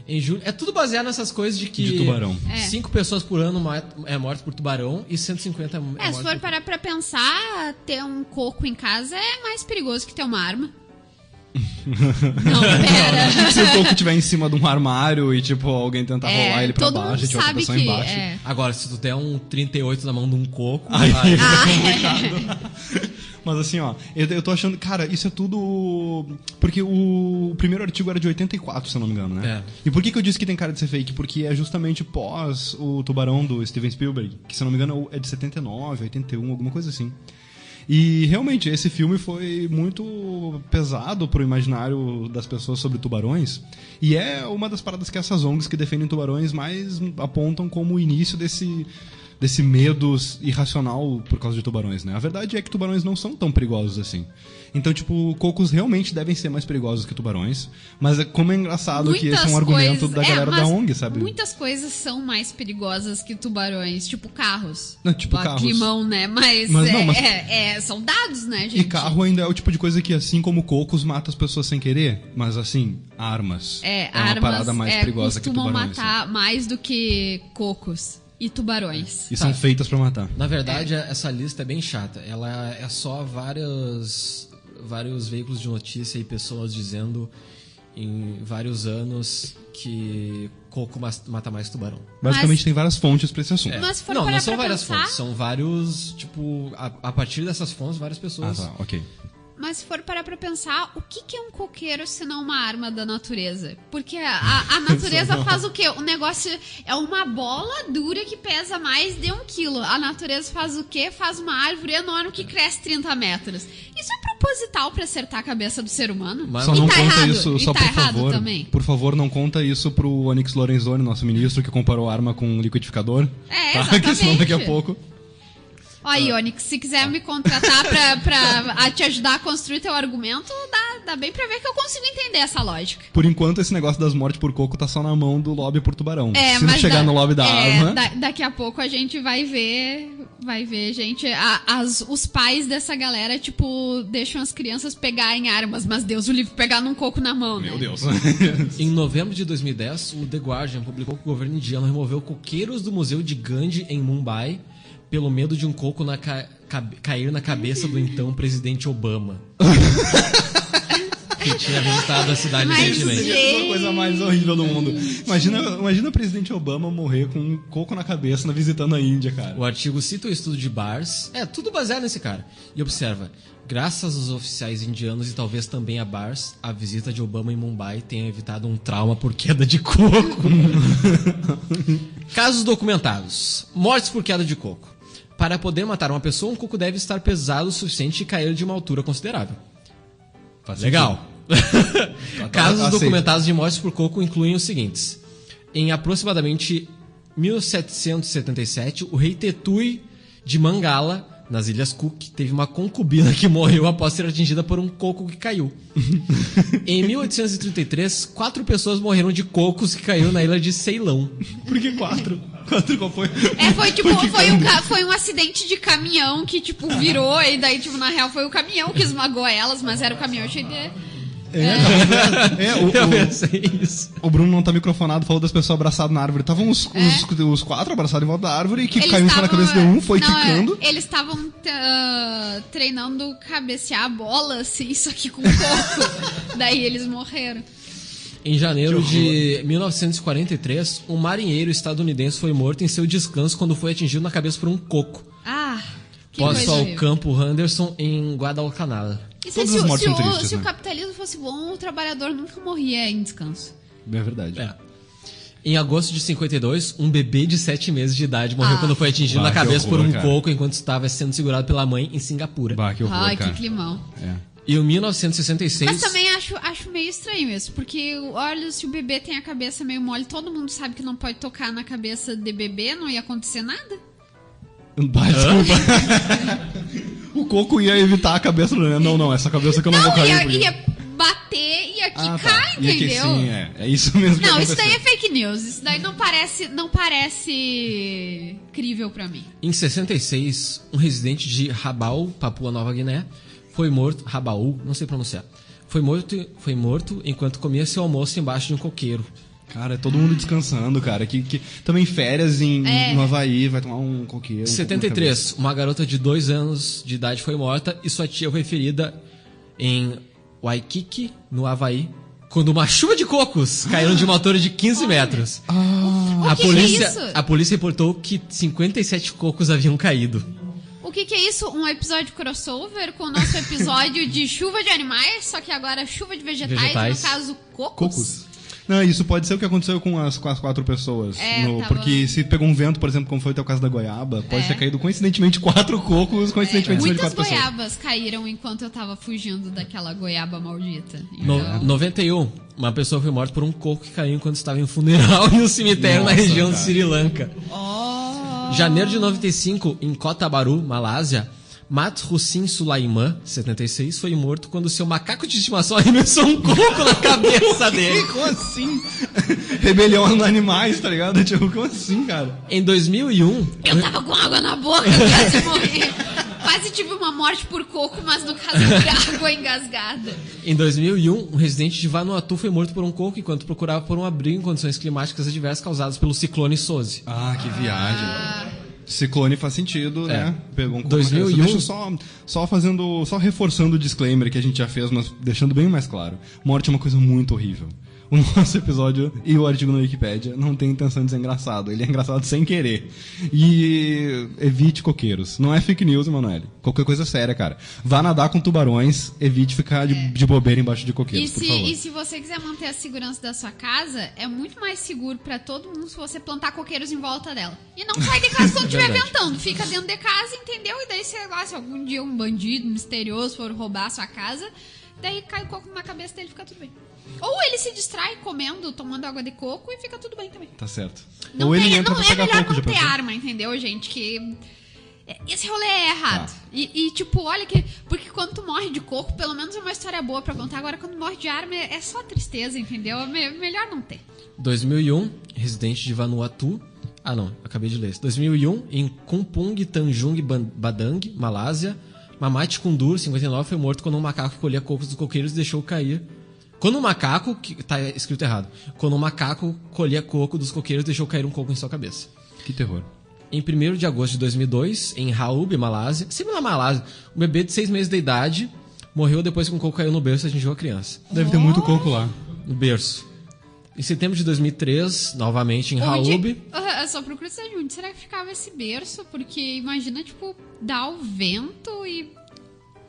Em julho, é tudo baseado nessas coisas de que De tubarão. 5 pessoas por ano é morto por tubarão e 150 é morto Se for parar pra pensar, ter um coco em casa é mais perigoso que ter uma arma. Não, pera. Se o coco estiver em cima de um armário e, tipo, alguém tentar rolar ele pra todo baixo, mundo a gente outra sabe pessoa que embaixo. Agora, se tu der um 38 na mão de um coco... Aí vai. é complicado. Mas assim, ó, eu tô achando, cara, isso é tudo... Porque o primeiro artigo era de 84, se eu não me engano, né? É. E por que eu disse que tem cara de ser fake? Porque é justamente pós o Tubarão do Steven Spielberg, que se eu não me engano é de 79, 81, alguma coisa assim. E realmente, esse filme foi muito pesado pro imaginário das pessoas sobre tubarões. E é uma das paradas que essas ONGs que defendem tubarões mais apontam como o início desse medo irracional por causa de tubarões, né? A verdade é que tubarões não são tão perigosos assim. Então, tipo, cocos realmente devem ser mais perigosos que tubarões. Mas como é engraçado que esse é um argumento da galera da ONG, sabe? Muitas coisas são mais perigosas que tubarões, tipo carros. Não, tipo carros. Climão, né? Mas são dados, né, gente? E carro ainda é o tipo de coisa que, assim como cocos, mata as pessoas sem querer. Mas, assim, armas. É uma armas, parada mais perigosa que costumam tubarões. matar mais do que cocos e tubarões. E são feitas pra matar. Na verdade, essa lista é bem chata. Ela é só vários veículos de notícia e pessoas dizendo em vários anos que coco mata mais tubarão. Basicamente tem várias fontes pra esse assunto. Mas se for Não, parar não são pra várias pensar, fontes, são vários, tipo, a partir dessas fontes, várias pessoas. Ah, tá, ok. Mas se for parar pra pensar, o que é um coqueiro se não uma arma da natureza? Porque a natureza faz o quê? O negócio é uma bola dura que pesa mais de 1 quilo. A natureza faz o quê? Faz uma árvore enorme que cresce 30 metros. Isso é proposital pra acertar a cabeça do ser humano? Mas- Só E não tá conta errado. isso, E só tá por errado favor. também. Por favor, não conta isso pro Onyx Lorenzoni, nosso ministro, que comparou arma com liquidificador. Que senão daqui a exatamente. pouco. Ó, Onyx, se quiser me contratar pra te ajudar a construir teu argumento, dá bem pra ver que eu consigo entender essa lógica. Por enquanto, esse negócio das mortes por coco tá só na mão do lobby por tubarão. Se não mas chegar no lobby da arma... Daqui a pouco a gente vai ver, gente, os pais dessa galera, tipo, deixam as crianças pegarem armas, mas Deus o livre pegar num coco na mão, né? Meu Deus. Em novembro de 2010, o The Guardian publicou que o governo indiano removeu coqueiros do Museu de Gandhi, em Mumbai, pelo medo de um coco cair na cabeça do então presidente Obama. Que tinha visitado a cidade Mas, recentemente. gente, É a coisa mais horrível do mundo. Imagina o presidente Obama morrer com um coco na cabeça visitando a Índia, cara. O artigo cita o estudo de Bars. É, tudo baseado nesse cara. E observa, graças aos oficiais indianos e talvez também a Bars, a visita de Obama em Mumbai tenha evitado um trauma por queda de coco. Casos documentados. Mortes por queda de coco. Para poder matar uma pessoa, um coco deve estar pesado o suficiente e cair de uma altura considerável. Legal. Casos Aceito. documentados de mortes por coco incluem os seguintes. Em aproximadamente 1777, o rei Tetui de Mangala, nas Ilhas Cook, teve uma concubina que morreu após ser atingida por um coco que caiu. Em 1833, 4 pessoas morreram de cocos que caíram na ilha de Ceilão. Por que 4? 4 qual foi? Foi um acidente de caminhão que, tipo, virou, e daí, tipo, na real foi o caminhão que esmagou elas, mas era o caminhão cheio de... Eu pensei isso. O Bruno não tá microfonado, falou das pessoas abraçadas na árvore. Estavam os 4 abraçados em volta da árvore, que caiu em cima da cabeça de um, foi quicando. Eles estavam treinando cabecear a bola, assim, só que com coco. Daí eles morreram. Em janeiro de 1943, um marinheiro estadunidense foi morto em seu descanso quando foi atingido na cabeça por um coco. Que Posto coisa ao horrível. Campo Henderson, em Guadalcanal. Isso Todas é, as mortes são tristes, se o né? capitalismo fosse bom, o trabalhador nunca morria em descanso. É verdade. É. Em agosto de 52, um bebê de 7 meses de idade morreu quando foi atingido na que cabeça horror, por um cara. coco enquanto estava sendo segurado pela mãe em Singapura. Bah, que horror, Ai, cara. que climão. É. E em 1966... Mas também acho meio estranho isso, porque, olha, se o bebê tem a cabeça meio mole, todo mundo sabe que não pode tocar na cabeça de bebê, não ia acontecer nada? Bah, desculpa. O coco ia evitar a cabeça do... Não, essa cabeça que eu não vou cair. Ia bater, ia Ah, cai, tá. E aqui, entendeu? sim, é isso mesmo que Não, aconteceu. isso daí é fake news. Isso daí não parece crível pra mim. Em 66, um residente de Rabaul, Papua Nova Guiné, foi morto... Rabaul, não sei pronunciar. Foi morto enquanto comia seu almoço embaixo de um coqueiro. Cara, é todo mundo descansando, cara. Que também férias no Havaí, vai tomar um coqueiro. Em 73, uma garota de 2 anos de idade foi morta e sua tia foi ferida em Waikiki, no Havaí, quando uma chuva de cocos caíram de uma altura de 15 metros. O que é isso? A polícia reportou que 57 cocos haviam caído. O que é isso? Um episódio crossover com o nosso episódio de chuva de animais, só que agora chuva de vegetais. No caso, cocos? Não, isso pode ser o que aconteceu com as 4 pessoas. Tava... Porque se pegou um vento, por exemplo, como foi o teu caso da goiaba, pode ter caído coincidentemente 4 cocos, coincidentemente de 4 pessoas. Muitas goiabas caíram enquanto eu tava fugindo daquela goiaba maldita. Em 91, uma pessoa foi morta por um coco que caiu enquanto estava em um funeral em um cemitério na região de Sri Lanka. Janeiro de 95, em Kota Bharu, Malásia, Mat Hussin Sulaiman, 76, foi morto quando seu macaco de estimação arremessou um coco na cabeça dele. Como assim? Rebelião aos animais, tá ligado? Tipo, como assim, cara? Em 2001... Eu tava com água na boca, quase morri. Quase tive uma morte por coco, mas no caso de água engasgada. Em 2001, um residente de Vanuatu foi morto por um coco enquanto procurava por um abrigo em condições climáticas adversas causadas pelo ciclone Soze. Ah, que viagem. Ciclone faz sentido, né? Pegou um coco 2001. Deixa eu só reforçando o disclaimer que a gente já fez, mas deixando bem mais claro. Morte é uma coisa muito horrível. O nosso episódio e o artigo na Wikipédia não tem intenção de ser engraçado. Ele é engraçado sem querer. E evite coqueiros. Não é fake news, Emanuele. Qualquer coisa séria, cara. Vá nadar com tubarões, evite ficar de bobeira embaixo de coqueiros, por favor. E se você quiser manter a segurança da sua casa, é muito mais seguro pra todo mundo se você plantar coqueiros em volta dela. E não sai de casa quando estiver ventando. Fica dentro de casa, entendeu? E daí, sei lá, se algum dia um bandido misterioso for roubar a sua casa, daí cai o coco na cabeça dele e fica tudo bem. Ou ele se distrai comendo, tomando água de coco e fica tudo bem também. Tá certo. Não Ou ele tem, entra não pra é pegar melhor coco, já não ter pensou? arma, entendeu, gente? Que esse rolê é errado. E tipo, olha que... Porque quando tu morre de coco, pelo menos é uma história boa pra contar. Agora, quando morre de arma, é só tristeza, entendeu? É melhor não ter. 2001, residente de Vanuatu... Ah, não, acabei de ler. 2001, em Kumpung Tanjung Badang, Malásia, Mamat Kundur, 59, foi morto quando um macaco colhia cocos dos coqueiros e deixou cair... Quando um macaco... Tá escrito errado. Quando um macaco colhia coco dos coqueiros e deixou cair um coco em sua cabeça. Que terror. Em 1º de agosto de 2002, em Raub, Malásia... Sempre na Malásia. Um bebê de 6 meses de idade morreu depois que um coco caiu no berço e atingiu a criança. Deve ter muito coco lá. No berço. Em setembro de 2003, novamente em Raub... Eu só procuro saber onde será que ficava esse berço, porque imagina, tipo, dar o vento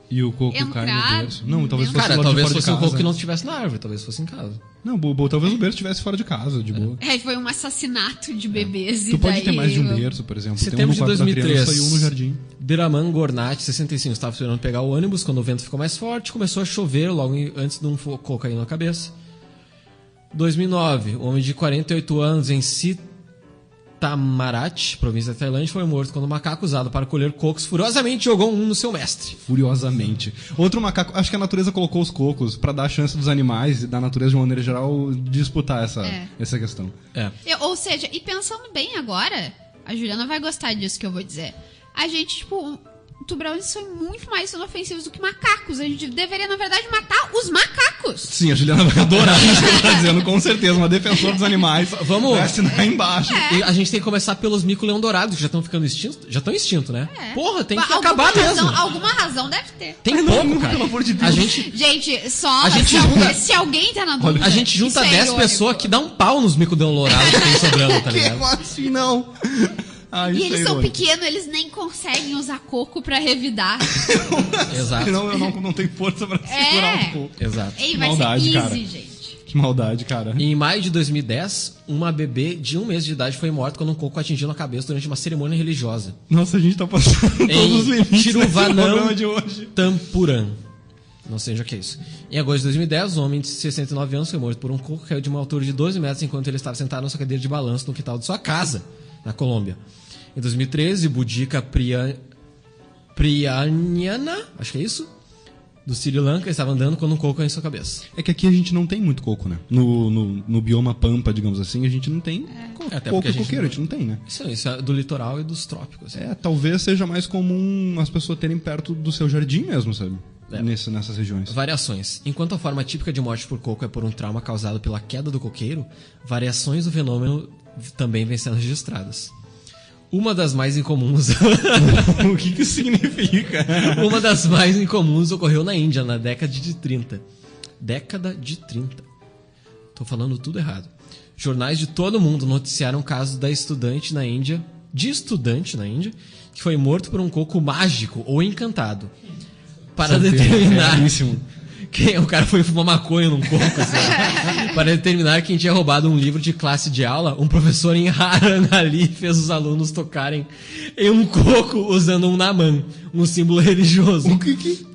E o coco cai no berço. Não, talvez fosse Cara, lá de talvez fora de fosse um casa. coco que não estivesse na árvore, talvez fosse em casa. Não, talvez o berço estivesse fora de casa, de boa. Foi um assassinato de bebês. Tu pode ter mais de um berço, por exemplo. Setembro de Tem um no quarto da 2003. criança e um no jardim. Biraman Gornat, 65, estava esperando pegar o ônibus. Quando o vento ficou mais forte, começou a chover logo antes de um coco cair na cabeça. 2009, um homem de 48 anos em Sitamarat, província da Tailândia, foi morto quando um macaco usado para colher cocos furiosamente jogou um no seu mestre. Furiosamente. Outro macaco... Acho que a natureza colocou os cocos pra dar a chance dos animais e da natureza, de uma maneira geral, disputar essa questão. Ou seja, e pensando bem agora, a Juliana vai gostar disso que eu vou dizer. A gente, tipo... Tubarões são muito mais inofensivos do que macacos. A gente deveria, na verdade, matar os macacos. Sim, a Juliana vai adorar isso que ela tá dizendo, com certeza. Uma defensora dos animais. Vamos. Vai assinar embaixo. E a gente tem que começar pelos mico-leão dourados, que já estão ficando extintos. Já estão extintos, né? Porra, tem que acabar mesmo. Alguma razão deve ter. Tem pouco, cara. Pelo amor de Deus. Gente, só... A gente junta- se alguém tá na dúvida... A gente junta isso é 10 irônico. pessoas que dá um pau nos mico-leão dourados que tem sobrando, tá ligado? Como assim, não? E eles são pequenos, eles nem conseguem usar coco pra revidar. Exato. Senão eu não tenho força pra segurar o coco. Exato. Ei, vai maldade, ser easy, cara. gente. Que maldade, cara. Em maio de 2010, uma bebê de 1 mês de idade foi morta quando um coco atingiu na cabeça durante uma cerimônia religiosa. Nossa, a gente tá passando todos os limites desse Tiruvanam programa de hoje. Tampuran. Não sei onde é que é isso. Em agosto de 2010, um homem de 69 anos foi morto por um coco que caiu de uma altura de 12 metros enquanto ele estava sentado na sua cadeira de balanço no quintal de sua casa, na Colômbia. Em 2013, Boudica Prianiana, acho que é isso, do Sri Lanka, estava andando quando um coco caiu em sua cabeça. É que aqui a gente não tem muito coco, né? No bioma pampa, digamos assim, a gente não tem Até coco porque a e gente coqueiro, não- a gente não tem, né? Isso é do litoral e dos trópicos. Talvez seja mais comum as pessoas terem perto do seu jardim mesmo, sabe? É. Nessas regiões. Variações. Enquanto a forma típica de morte por coco é por um trauma causado pela queda do coqueiro, variações do fenômeno também vêm sendo registradas. Uma das mais incomuns... O que isso significa? Uma das mais incomuns ocorreu na Índia, na década de 30. Década de 30. Tô falando tudo errado. Jornais de todo mundo noticiaram o caso da estudante na Índia, que foi morto por um coco mágico ou encantado. Para determinar... O cara foi fumar maconha num coco, assim. Para determinar quem tinha roubado um livro de classe de aula, um professor em Haranali fez os alunos tocarem em um coco usando um naman, um símbolo religioso. O que?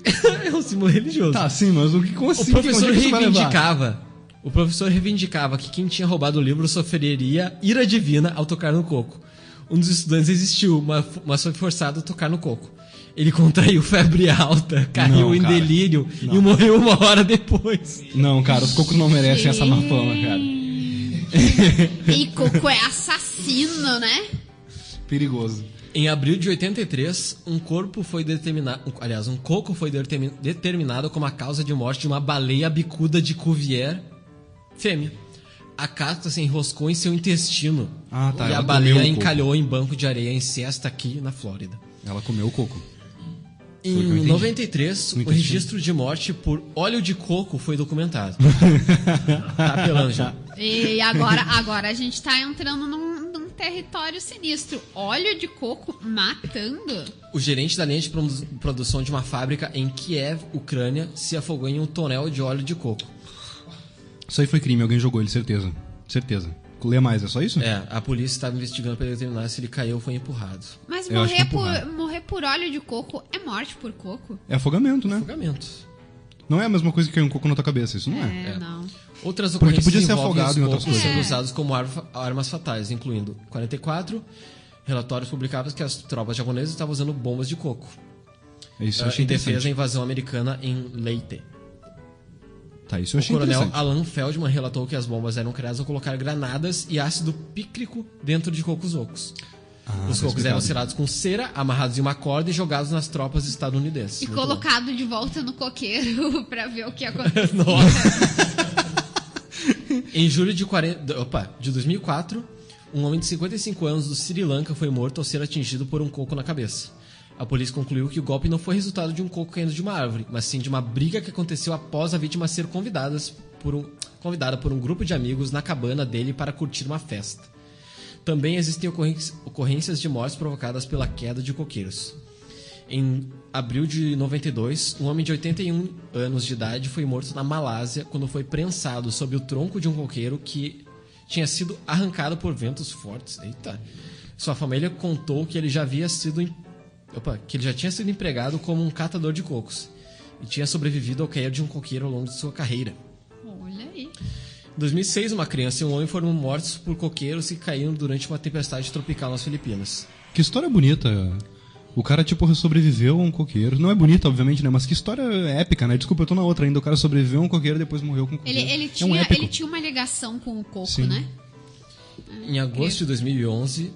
É um símbolo religioso. Tá, sim, mas o que como assim? O professor Onde é que isso vai levar? reivindicava que quem tinha roubado o livro sofreria ira divina ao tocar no coco. Um dos estudantes resistiu, mas foi forçado a tocar no coco. Ele contraiu febre alta, caiu em delírio e morreu 1 hora depois. Não, cara, os cocos não merecem essa má fama, cara. E coco é assassino, né? Perigoso. Em abril de 83, um coco foi determinado como a causa de morte de uma baleia bicuda de Cuvier fêmea. A casca se enroscou em seu intestino Ah, tá, e a ela baleia comeu o coco. encalhou em banco de areia em Cesta, aqui na Flórida. Ela comeu o coco. Foi o que eu Em entendi. 93, No o intestino. registro de morte por óleo de coco foi documentado. Tá apelando já. E agora a gente tá entrando num território sinistro. Óleo de coco matando. O gerente da linha de produção de uma fábrica em Kiev, Ucrânia, se afogou em um tonel de óleo de coco. Isso aí foi crime, alguém jogou ele, certeza. Certeza. Lê mais, é só isso? A polícia estava investigando para determinar se ele caiu ou foi empurrado. Mas Eu acho que morrer por óleo de coco é morte por coco? É afogamento, né? Afogamento. Não é a mesma coisa que cair um coco na tua cabeça, isso não é. Não. Outras Porque ocorrências podia ser envolvem afogado os em outras cocos coisas. sendo usados como armas fatais, incluindo 44 relatórios publicados que as tropas japonesas estavam usando bombas de coco. Isso eu achei Em defesa da interessante. invasão americana em Leyte. Tá, isso eu O achei coronel interessante. Alan Feldman relatou que as bombas eram criadas ao colocar granadas e ácido pícrico dentro de cocos ocos. Os tá cocos eram explicado. selados com cera, amarrados em uma corda e jogados nas tropas estadunidenses. E Muito colocado de volta no coqueiro pra ver o que acontece. bom. Nossa. Em julho de 2004, um homem de 55 anos do Sri Lanka foi morto ao ser atingido por um coco na cabeça. A polícia concluiu que o golpe não foi resultado de um coco caindo de uma árvore, mas sim de uma briga que aconteceu após a vítima ser convidada por um grupo de amigos na cabana dele para curtir uma festa. Também existem ocorrências de mortes provocadas pela queda de coqueiros. Em abril de 92, um homem de 81 anos de idade foi morto na Malásia quando foi prensado sob o tronco de um coqueiro que tinha sido arrancado por ventos fortes. Eita! Sua família contou que ele já tinha sido empregado como um catador de cocos e tinha sobrevivido ao cair de um coqueiro ao longo de sua carreira. Olha aí. Em 2006, uma criança e um homem foram mortos por coqueiros que caíram durante uma tempestade tropical nas Filipinas. Que história bonita. O cara, tipo, sobreviveu a um coqueiro. Não é bonita, obviamente, né? Mas que história épica, né? Desculpa, eu tô na outra ainda. O cara sobreviveu a um coqueiro e depois morreu com um coqueiro. Ele é um épico. tinha uma ligação com o coco, Sim. né? Em agosto de 2011,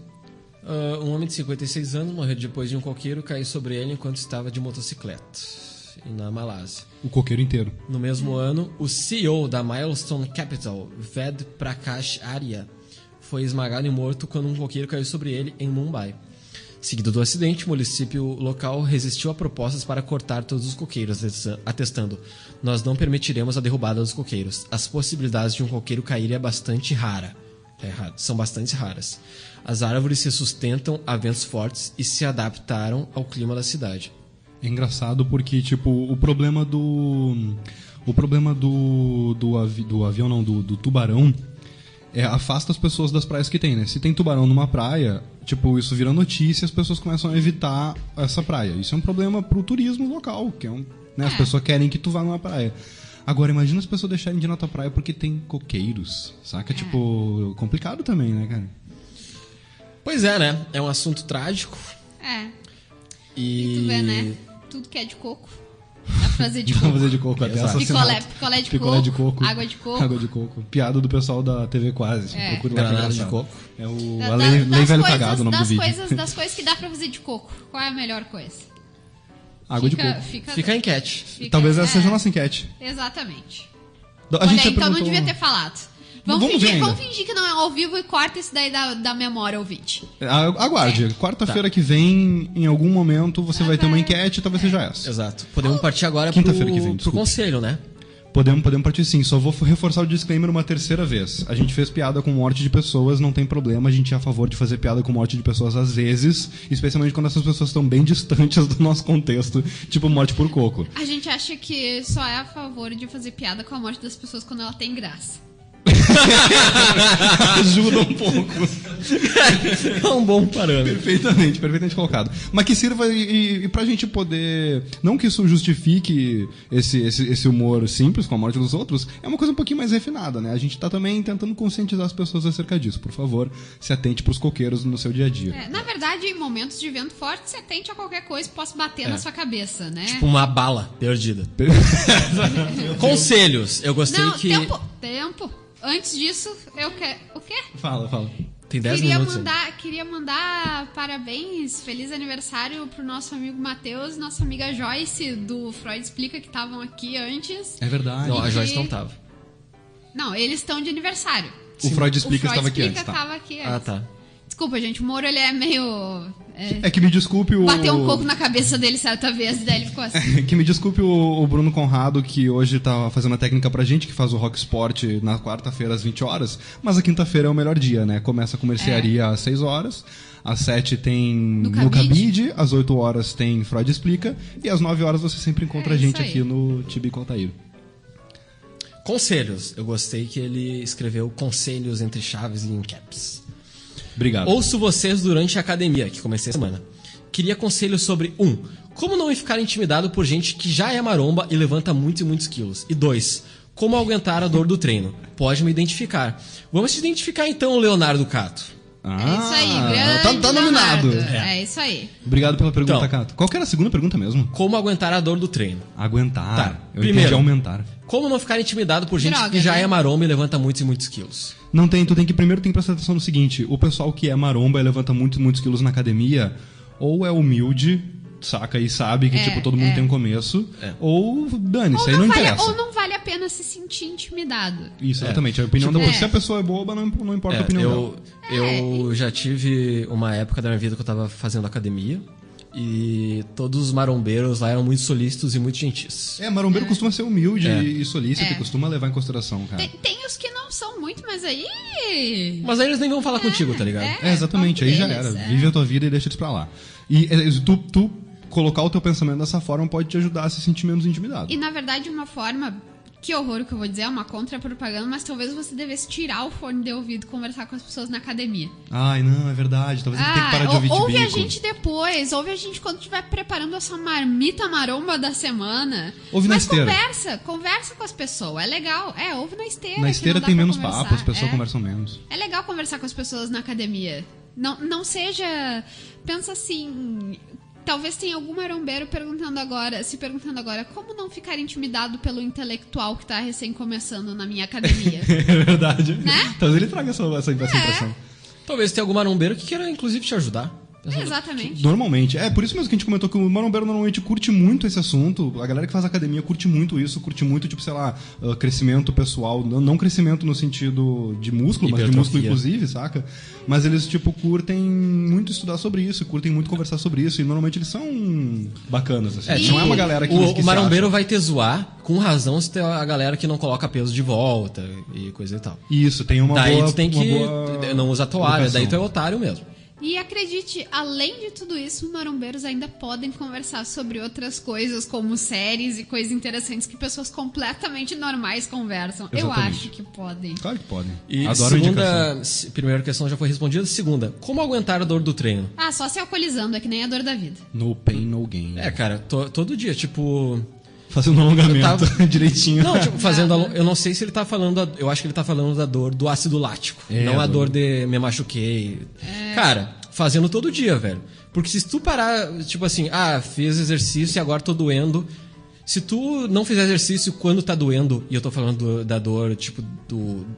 um homem de 56 anos morreu depois de um coqueiro cair sobre ele enquanto estava de motocicleta na Malásia. O coqueiro inteiro. No mesmo ano, o CEO da Milestone Capital, Ved Prakash Arya, foi esmagado e morto quando um coqueiro caiu sobre ele em Mumbai. Seguido do acidente, o município local resistiu a propostas para cortar todos os coqueiros, atestando: "Nós não permitiremos a derrubada dos coqueiros. As possibilidades de um coqueiro cair são bastante raras. As árvores se sustentam a ventos fortes e se adaptaram ao clima da cidade." É engraçado porque, tipo, o problema do avião, não, do tubarão, afasta as pessoas das praias que tem, né? Se tem tubarão numa praia, tipo, isso vira notícia e as pessoas começam a evitar essa praia. Isso é um problema pro turismo local, que né? As pessoas querem que tu vá numa praia. Agora, imagina as pessoas deixarem de ir na tua praia porque tem coqueiros, saca? Tipo, complicado também, né, cara? Pois é, né? É um assunto trágico. É. E Tu vê, né? Tudo que é de coco dá fazer de Dá pra coco. fazer de coco até Exato. assassinato. Picolé de coco, água de coco. Água de coco. Piada do pessoal da TV Quase. É. Procure lá que é Granada de engraçado. coco. É o Da- a Lei das Velho coisas- Cagado, o nome do vídeo. Das coisas que dá pra fazer de coco. Qual é a melhor coisa? Água de coco. Fica a enquete. Talvez essa seja a nossa enquete. Exatamente. A Olha, gente já então não perguntou- devia ter falado. Vamos ver ainda. Vamos fingir que não é ao vivo e corta isso daí da memória, ouvinte. Aguarde. Quarta-feira que vem, em algum momento, você vai ter uma enquete, talvez seja essa. Exato. Podemos partir agora Quinta-feira que vem, pro desculpa. conselho, né? Podemos partir sim, só vou reforçar o disclaimer uma terceira vez. A gente fez piada com morte de pessoas, não tem problema, a gente é a favor de fazer piada com morte de pessoas às vezes, especialmente quando essas pessoas estão bem distantes do nosso contexto, tipo morte por coco. A gente acha que só é a favor de fazer piada com a morte das pessoas quando ela tem graça. Ajuda um pouco. É um bom parâmetro. Perfeitamente colocado. Mas que sirva e pra gente poder. Não que isso justifique esse humor simples com a morte dos outros, é uma coisa um pouquinho mais refinada, né? A gente tá também tentando conscientizar as pessoas acerca disso. Por favor, se atente pros coqueiros no seu dia a dia. Na verdade, em momentos de vento forte, se atente a qualquer coisa que possa bater na sua cabeça, né? Tipo uma bala perdida. Conselhos. Eu gostei Não, que... tempo. Antes disso, eu quero... O quê? Fala. Tem 10 minutos. Queria mandar parabéns, feliz aniversário pro nosso amigo Matheus e nossa amiga Joyce do Freud Explica, que estavam aqui antes. É verdade. Não, a E Joyce que- não tava. Não, eles estão de aniversário. O Freud Explica o Freud estava aqui Explica antes, tá? tava aqui antes. Ah, tá. Desculpa, gente, o Moro, ele é meio... É que me desculpe o. Bateu um pouco na cabeça dele certa vez, daí ele ficou assim. Que me desculpe o Bruno Conrado, que hoje tá fazendo a técnica pra gente, que faz o Rock Sport na quarta-feira às 20 horas, mas a quinta-feira é o melhor dia, né? Começa a comerciaria às 6 horas, às 7 tem no Cabide, às 8 horas tem Freud Explica, e às 9 horas você sempre encontra a isso gente aí. aqui no Tibico Altair. Conselhos. Eu gostei que ele escreveu conselhos entre chaves e em caps. Obrigado. Ouço vocês durante a academia, que comecei a semana. Queria conselhos sobre 1. Como não ficar intimidado por gente que já é maromba e levanta muitos e muitos quilos. E 2. Como aguentar a dor do treino. Pode me identificar. Vamos te identificar então, Leonardo Cato. É isso aí, grande tá nominado. Leonardo. É isso aí. Obrigado pela pergunta, Então. Cato. Qual que era a segunda pergunta mesmo? Como aguentar a dor do treino. Aguentar. Tá. Eu Primeiro. entendi aumentar. Como não ficar intimidado por gente Droga, que já né? é maromba e levanta muitos e muitos quilos. Não tem, primeiro tem que prestar atenção no seguinte, o pessoal que é maromba e levanta muitos quilos na academia, ou é humilde, saca, e sabe que tipo todo mundo tem um começo, ou dane-se, aí não interessa. Ou não vale a pena se sentir intimidado. Isso, exatamente. A opinião da Tipo, Se a pessoa é boba, não importa a opinião dela. Eu já tive uma época da minha vida que eu tava fazendo academia e todos os marombeiros lá eram muito solícitos e muito gentis. Marombeiro costuma ser humilde É. e solícito, costuma levar em consideração, cara. Tem os que não são muito, mas aí... Mas aí eles nem vão falar contigo, tá ligado? Exatamente, aí já deles, era. Vive a tua vida e deixa eles pra lá. E tu colocar o teu pensamento dessa forma pode te ajudar a se sentir menos intimidado. E na verdade, uma forma... Que horror o que eu vou dizer, é uma contra-propaganda, mas talvez você devesse tirar o fone de ouvido e conversar com as pessoas na academia. Ai, não, é verdade. Talvez ele tenha que parar de ouvir de ouve a bico. gente depois, ouve a gente quando estiver preparando a sua marmita maromba da semana. Ouve na mas esteira. conversa com as pessoas, é legal. Ouve na esteira. Na que esteira não dá tem pra menos conversar. papo, as pessoas conversam menos. É legal conversar com as pessoas na academia. Não seja... Pensa assim... Talvez tenha algum marombeiro se perguntando agora como não ficar intimidado pelo intelectual que tá recém começando na minha academia. É verdade. Né? Talvez ele traga essa impressão. Talvez tenha algum marombeiro que queira, inclusive, te ajudar. Exatamente. Normalmente. É por isso mesmo que a gente comentou que o marombeiro normalmente curte muito esse assunto. A galera que faz academia curte muito isso, curte muito, tipo, sei lá, crescimento pessoal. Não crescimento no sentido de músculo, mas de músculo inclusive, saca? Mas eles, tipo, curtem muito estudar sobre isso, curtem muito conversar sobre isso. E normalmente eles são bacanas, assim. Não é uma galera que O marombeiro vai te zoar com razão se tem a galera que não coloca peso de volta e coisa e tal. Isso, tem uma daí boa... tu tem uma que... boa Não usa toalha, educação. daí tu é otário mesmo. E acredite, além de tudo isso, marombeiros ainda podem conversar sobre outras coisas, como séries e coisas interessantes que pessoas completamente normais conversam. Eu Exatamente. acho que podem. Claro que podem. E Adoro indicação. primeira questão já foi respondida. Segunda, como aguentar a dor do treino? Só se alcoolizando, é que nem a dor da vida. No pain, no gain. Cara, todo dia, tipo... Fazendo um alongamento Eu tava- direitinho. Não, tipo, eu não sei se ele tá falando... Eu acho que ele tá falando da dor do ácido lático. Não a dor de me machuquei. Cara, fazendo todo dia, velho. Porque se tu parar, tipo assim... fiz exercício e agora tô doendo... Se tu não fizer exercício quando tá doendo, e eu tô falando da dor, tipo,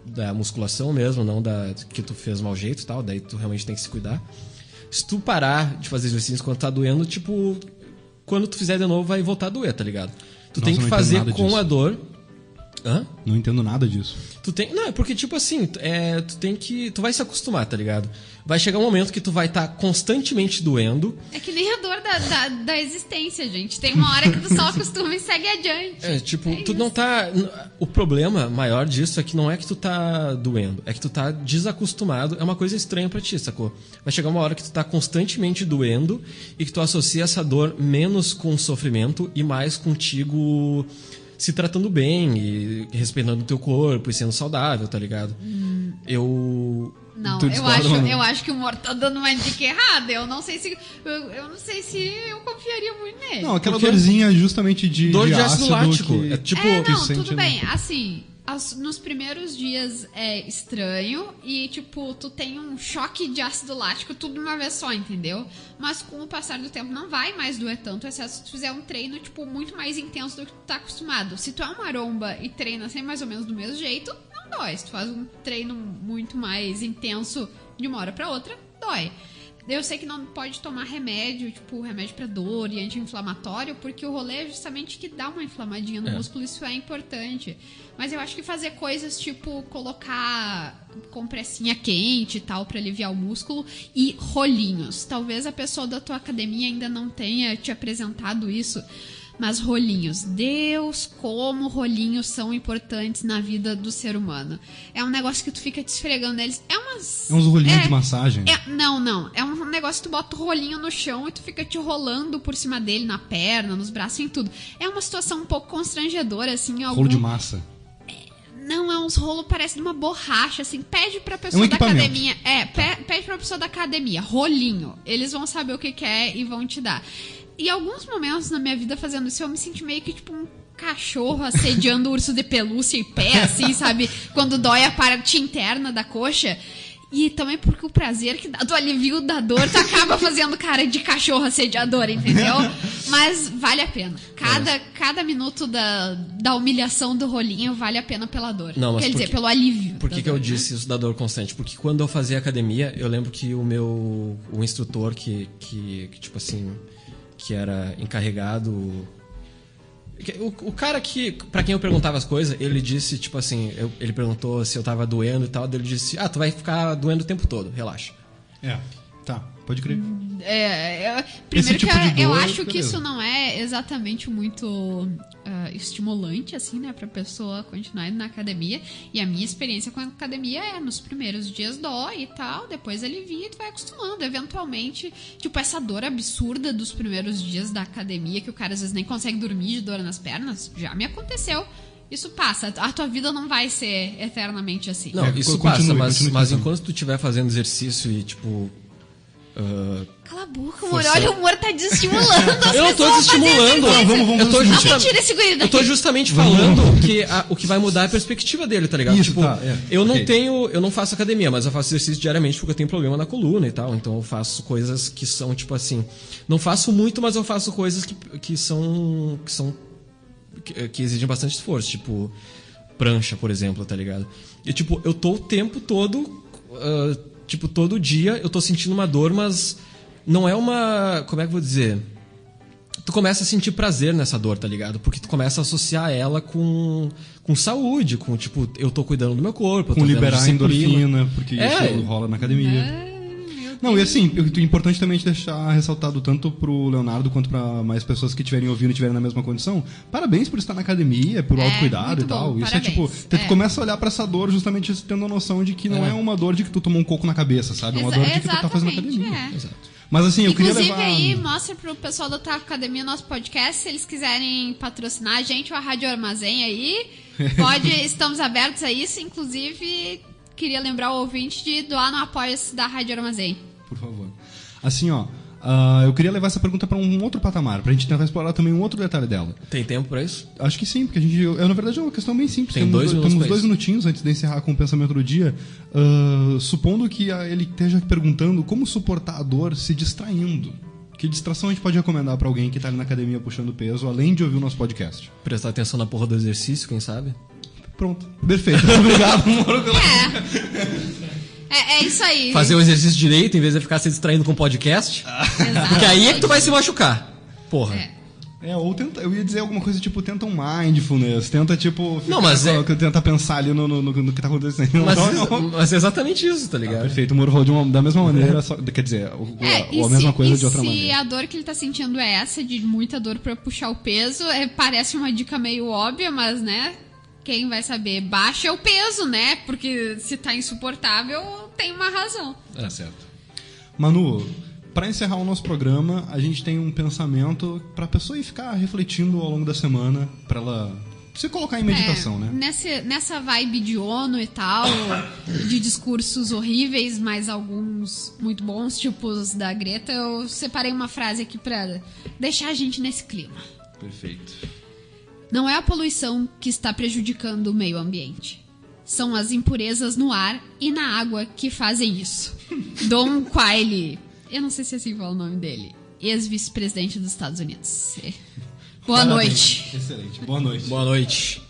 da musculação mesmo, não da que tu fez mau jeito e tal, daí tu realmente tem que se cuidar. Se tu parar de fazer exercício quando tá doendo, tipo, quando tu fizer de novo vai voltar a doer, tá ligado? Tu tem que fazer com a dor. Hã? Não entendo nada disso. Não, é porque, tipo assim, tu vai se acostumar, tá ligado? Vai chegar um momento que tu vai estar constantemente doendo. É que nem a dor da existência, gente. Tem uma hora que tu só acostuma e segue adiante. Tu não tá... O problema maior disso é que não é que tu tá doendo, é que tu tá desacostumado. É uma coisa estranha pra ti, sacou? Vai chegar uma hora que tu tá constantemente doendo e que tu associa essa dor menos com sofrimento e mais contigo se tratando bem e respeitando o teu corpo e sendo saudável, tá ligado? Não, eu acho que o Mort tá dando uma dica errada. Eu não sei se eu confiaria muito nele. Não, aquela dorzinha justamente de dor de ácido lático. Que, é tipo, tudo bem. Assim, nos primeiros dias é estranho e, tipo, tu tem um choque de ácido lático tudo de uma vez só, entendeu? Mas com o passar do tempo não vai mais doer tanto, exceto se tu fizer um treino, tipo, muito mais intenso do que tu tá acostumado. Se tu é uma maromba e treina sempre mais ou menos do mesmo jeito, não dói. Se tu faz um treino muito mais intenso de uma hora pra outra, dói. Eu sei que não pode tomar remédio, tipo, remédio pra dor e anti-inflamatório, porque o rolê é justamente que dá uma inflamadinha no músculo, isso é importante. Mas eu acho que fazer coisas tipo colocar compressinha quente e tal pra aliviar o músculo e rolinhos. Talvez a pessoa da tua academia ainda não tenha te apresentado isso, mas rolinhos. Deus, como rolinhos são importantes na vida do ser humano. É um negócio que tu fica te esfregando neles. É uns rolinhos de massagem. Não. É um negócio que tu bota o rolinho no chão e tu fica te rolando por cima dele, na perna, nos braços, em tudo. É uma situação um pouco constrangedora, assim. Rolo de massa. Não, é uns rolos, parece de uma borracha, assim. Pede pra pessoa da academia. Pede pra pessoa da academia. Rolinho. Eles vão saber o que é e vão te dar. E alguns momentos na minha vida fazendo isso, eu me senti meio que tipo um cachorro assediando o urso de pelúcia em pé, assim, sabe? Quando dói a parte interna da coxa. E também porque o prazer que dá do alivio da dor, tu acaba fazendo cara de cachorro assediador, entendeu? Mas vale a pena. Cada minuto da humilhação do rolinho vale a pena pela dor. Não, mas quer dizer, pelo alívio. Por que eu disse isso da dor constante? Porque quando eu fazia academia, eu lembro que o instrutor que tipo assim, que era encarregado... O cara que, pra quem eu perguntava as coisas, ele disse, tipo assim, ele perguntou se eu tava doendo e tal, daí ele disse, tu vai ficar doendo o tempo todo, relaxa. Tá, pode crer. Primeiro tipo que de dor, eu acho que beleza. isso não é exatamente muito estimulante, assim, né, pra pessoa continuar indo na academia. E a minha experiência com a academia nos primeiros dias dói e tal, depois alivia e tu vai acostumando. Eventualmente, tipo, essa dor absurda dos primeiros dias da academia, que o cara às vezes nem consegue dormir de dor nas pernas, já me aconteceu. Isso passa. A tua vida não vai ser eternamente assim. Não, isso passa, mas enquanto tu estiver fazendo exercício e, tipo... Cala a boca, amor. Olha, o humor tá desestimulando. Eu não tô desestimulando. Eu tô justamente falando que o que vai mudar é a perspectiva dele, tá ligado? Isso, tipo, tá, eu não faço academia, mas eu faço exercício diariamente porque eu tenho problema na coluna e tal. Então eu faço coisas que são, tipo assim... Não faço muito, mas eu faço coisas que exigem bastante esforço. Tipo, prancha, por exemplo, tá ligado? E, tipo, eu tô o tempo todo... Tipo, todo dia eu tô sentindo uma dor, mas não é uma... Como é que eu vou dizer? Tu começa a sentir prazer nessa dor, tá ligado? Porque tu começa a associar ela com saúde, com, tipo, eu tô cuidando do meu corpo. Eu tô com liberar disciplina. endorfina, porque isso rola na academia. Não, e assim, o importante também é deixar ressaltado tanto pro Leonardo quanto pra mais pessoas que estiverem ouvindo e estiverem na mesma condição. Parabéns por estar na academia, por autocuidado e tal. Isso parabéns. é tipo, tu começa a olhar pra essa dor justamente tendo a noção de que não é uma dor de que tu tomou um coco na cabeça, sabe? É uma dor de que tu tá fazendo academia. Exato. Mas assim, eu queria levar... Inclusive aí, mostra pro pessoal da tua academia nosso podcast, se eles quiserem patrocinar a gente ou a Rádio Armazém aí, estamos abertos a isso. Inclusive, queria lembrar o ouvinte de doar no apoio-se da Rádio Armazém. Por favor. Assim, ó, eu queria levar essa pergunta pra um outro patamar, pra gente tentar explorar também um outro detalhe dela. Tem tempo pra isso? Acho que sim, porque a gente... na verdade é uma questão bem simples. Tem temos 2 minutinhos antes de encerrar com o pensamento do dia. Supondo que ele esteja perguntando como suportar a dor se distraindo. Que distração a gente pode recomendar pra alguém que tá ali na academia puxando peso, além de ouvir o nosso podcast? Prestar atenção na porra do exercício, quem sabe? Pronto. Perfeito. Obrigado, Moro. É isso aí. Fazer o exercício direito em vez de ficar se distraindo com podcast. Exatamente. Porque aí é que tu vai se machucar. Porra. Ou tenta, eu ia dizer alguma coisa tipo, tenta um mindfulness, tenta tipo... Não, mas tenta pensar ali no que tá acontecendo. Mas é exatamente isso, tá ligado? Perfeito, o Moro falou da mesma maneira, quer dizer, a mesma coisa de outra Se maneira. a dor que ele tá sentindo é essa, de muita dor pra puxar o peso, parece uma dica meio óbvia, mas, né, quem vai saber? Baixa o peso, né? Porque se tá insuportável, tem uma razão. Tá certo. Manu, pra encerrar o nosso programa, a gente tem um pensamento pra pessoa ir ficar refletindo ao longo da semana, pra ela se colocar em meditação, né? Nessa vibe de ONU e tal, de discursos horríveis, mas alguns muito bons, tipo os da Greta, eu separei uma frase aqui pra deixar a gente nesse clima. Perfeito. Não é a poluição que está prejudicando o meio ambiente. São as impurezas no ar e na água que fazem isso. Don Quayle, eu não sei se assim fala o nome dele, ex-vice-presidente dos Estados Unidos. Boa noite. Excelente. Boa noite. Boa noite.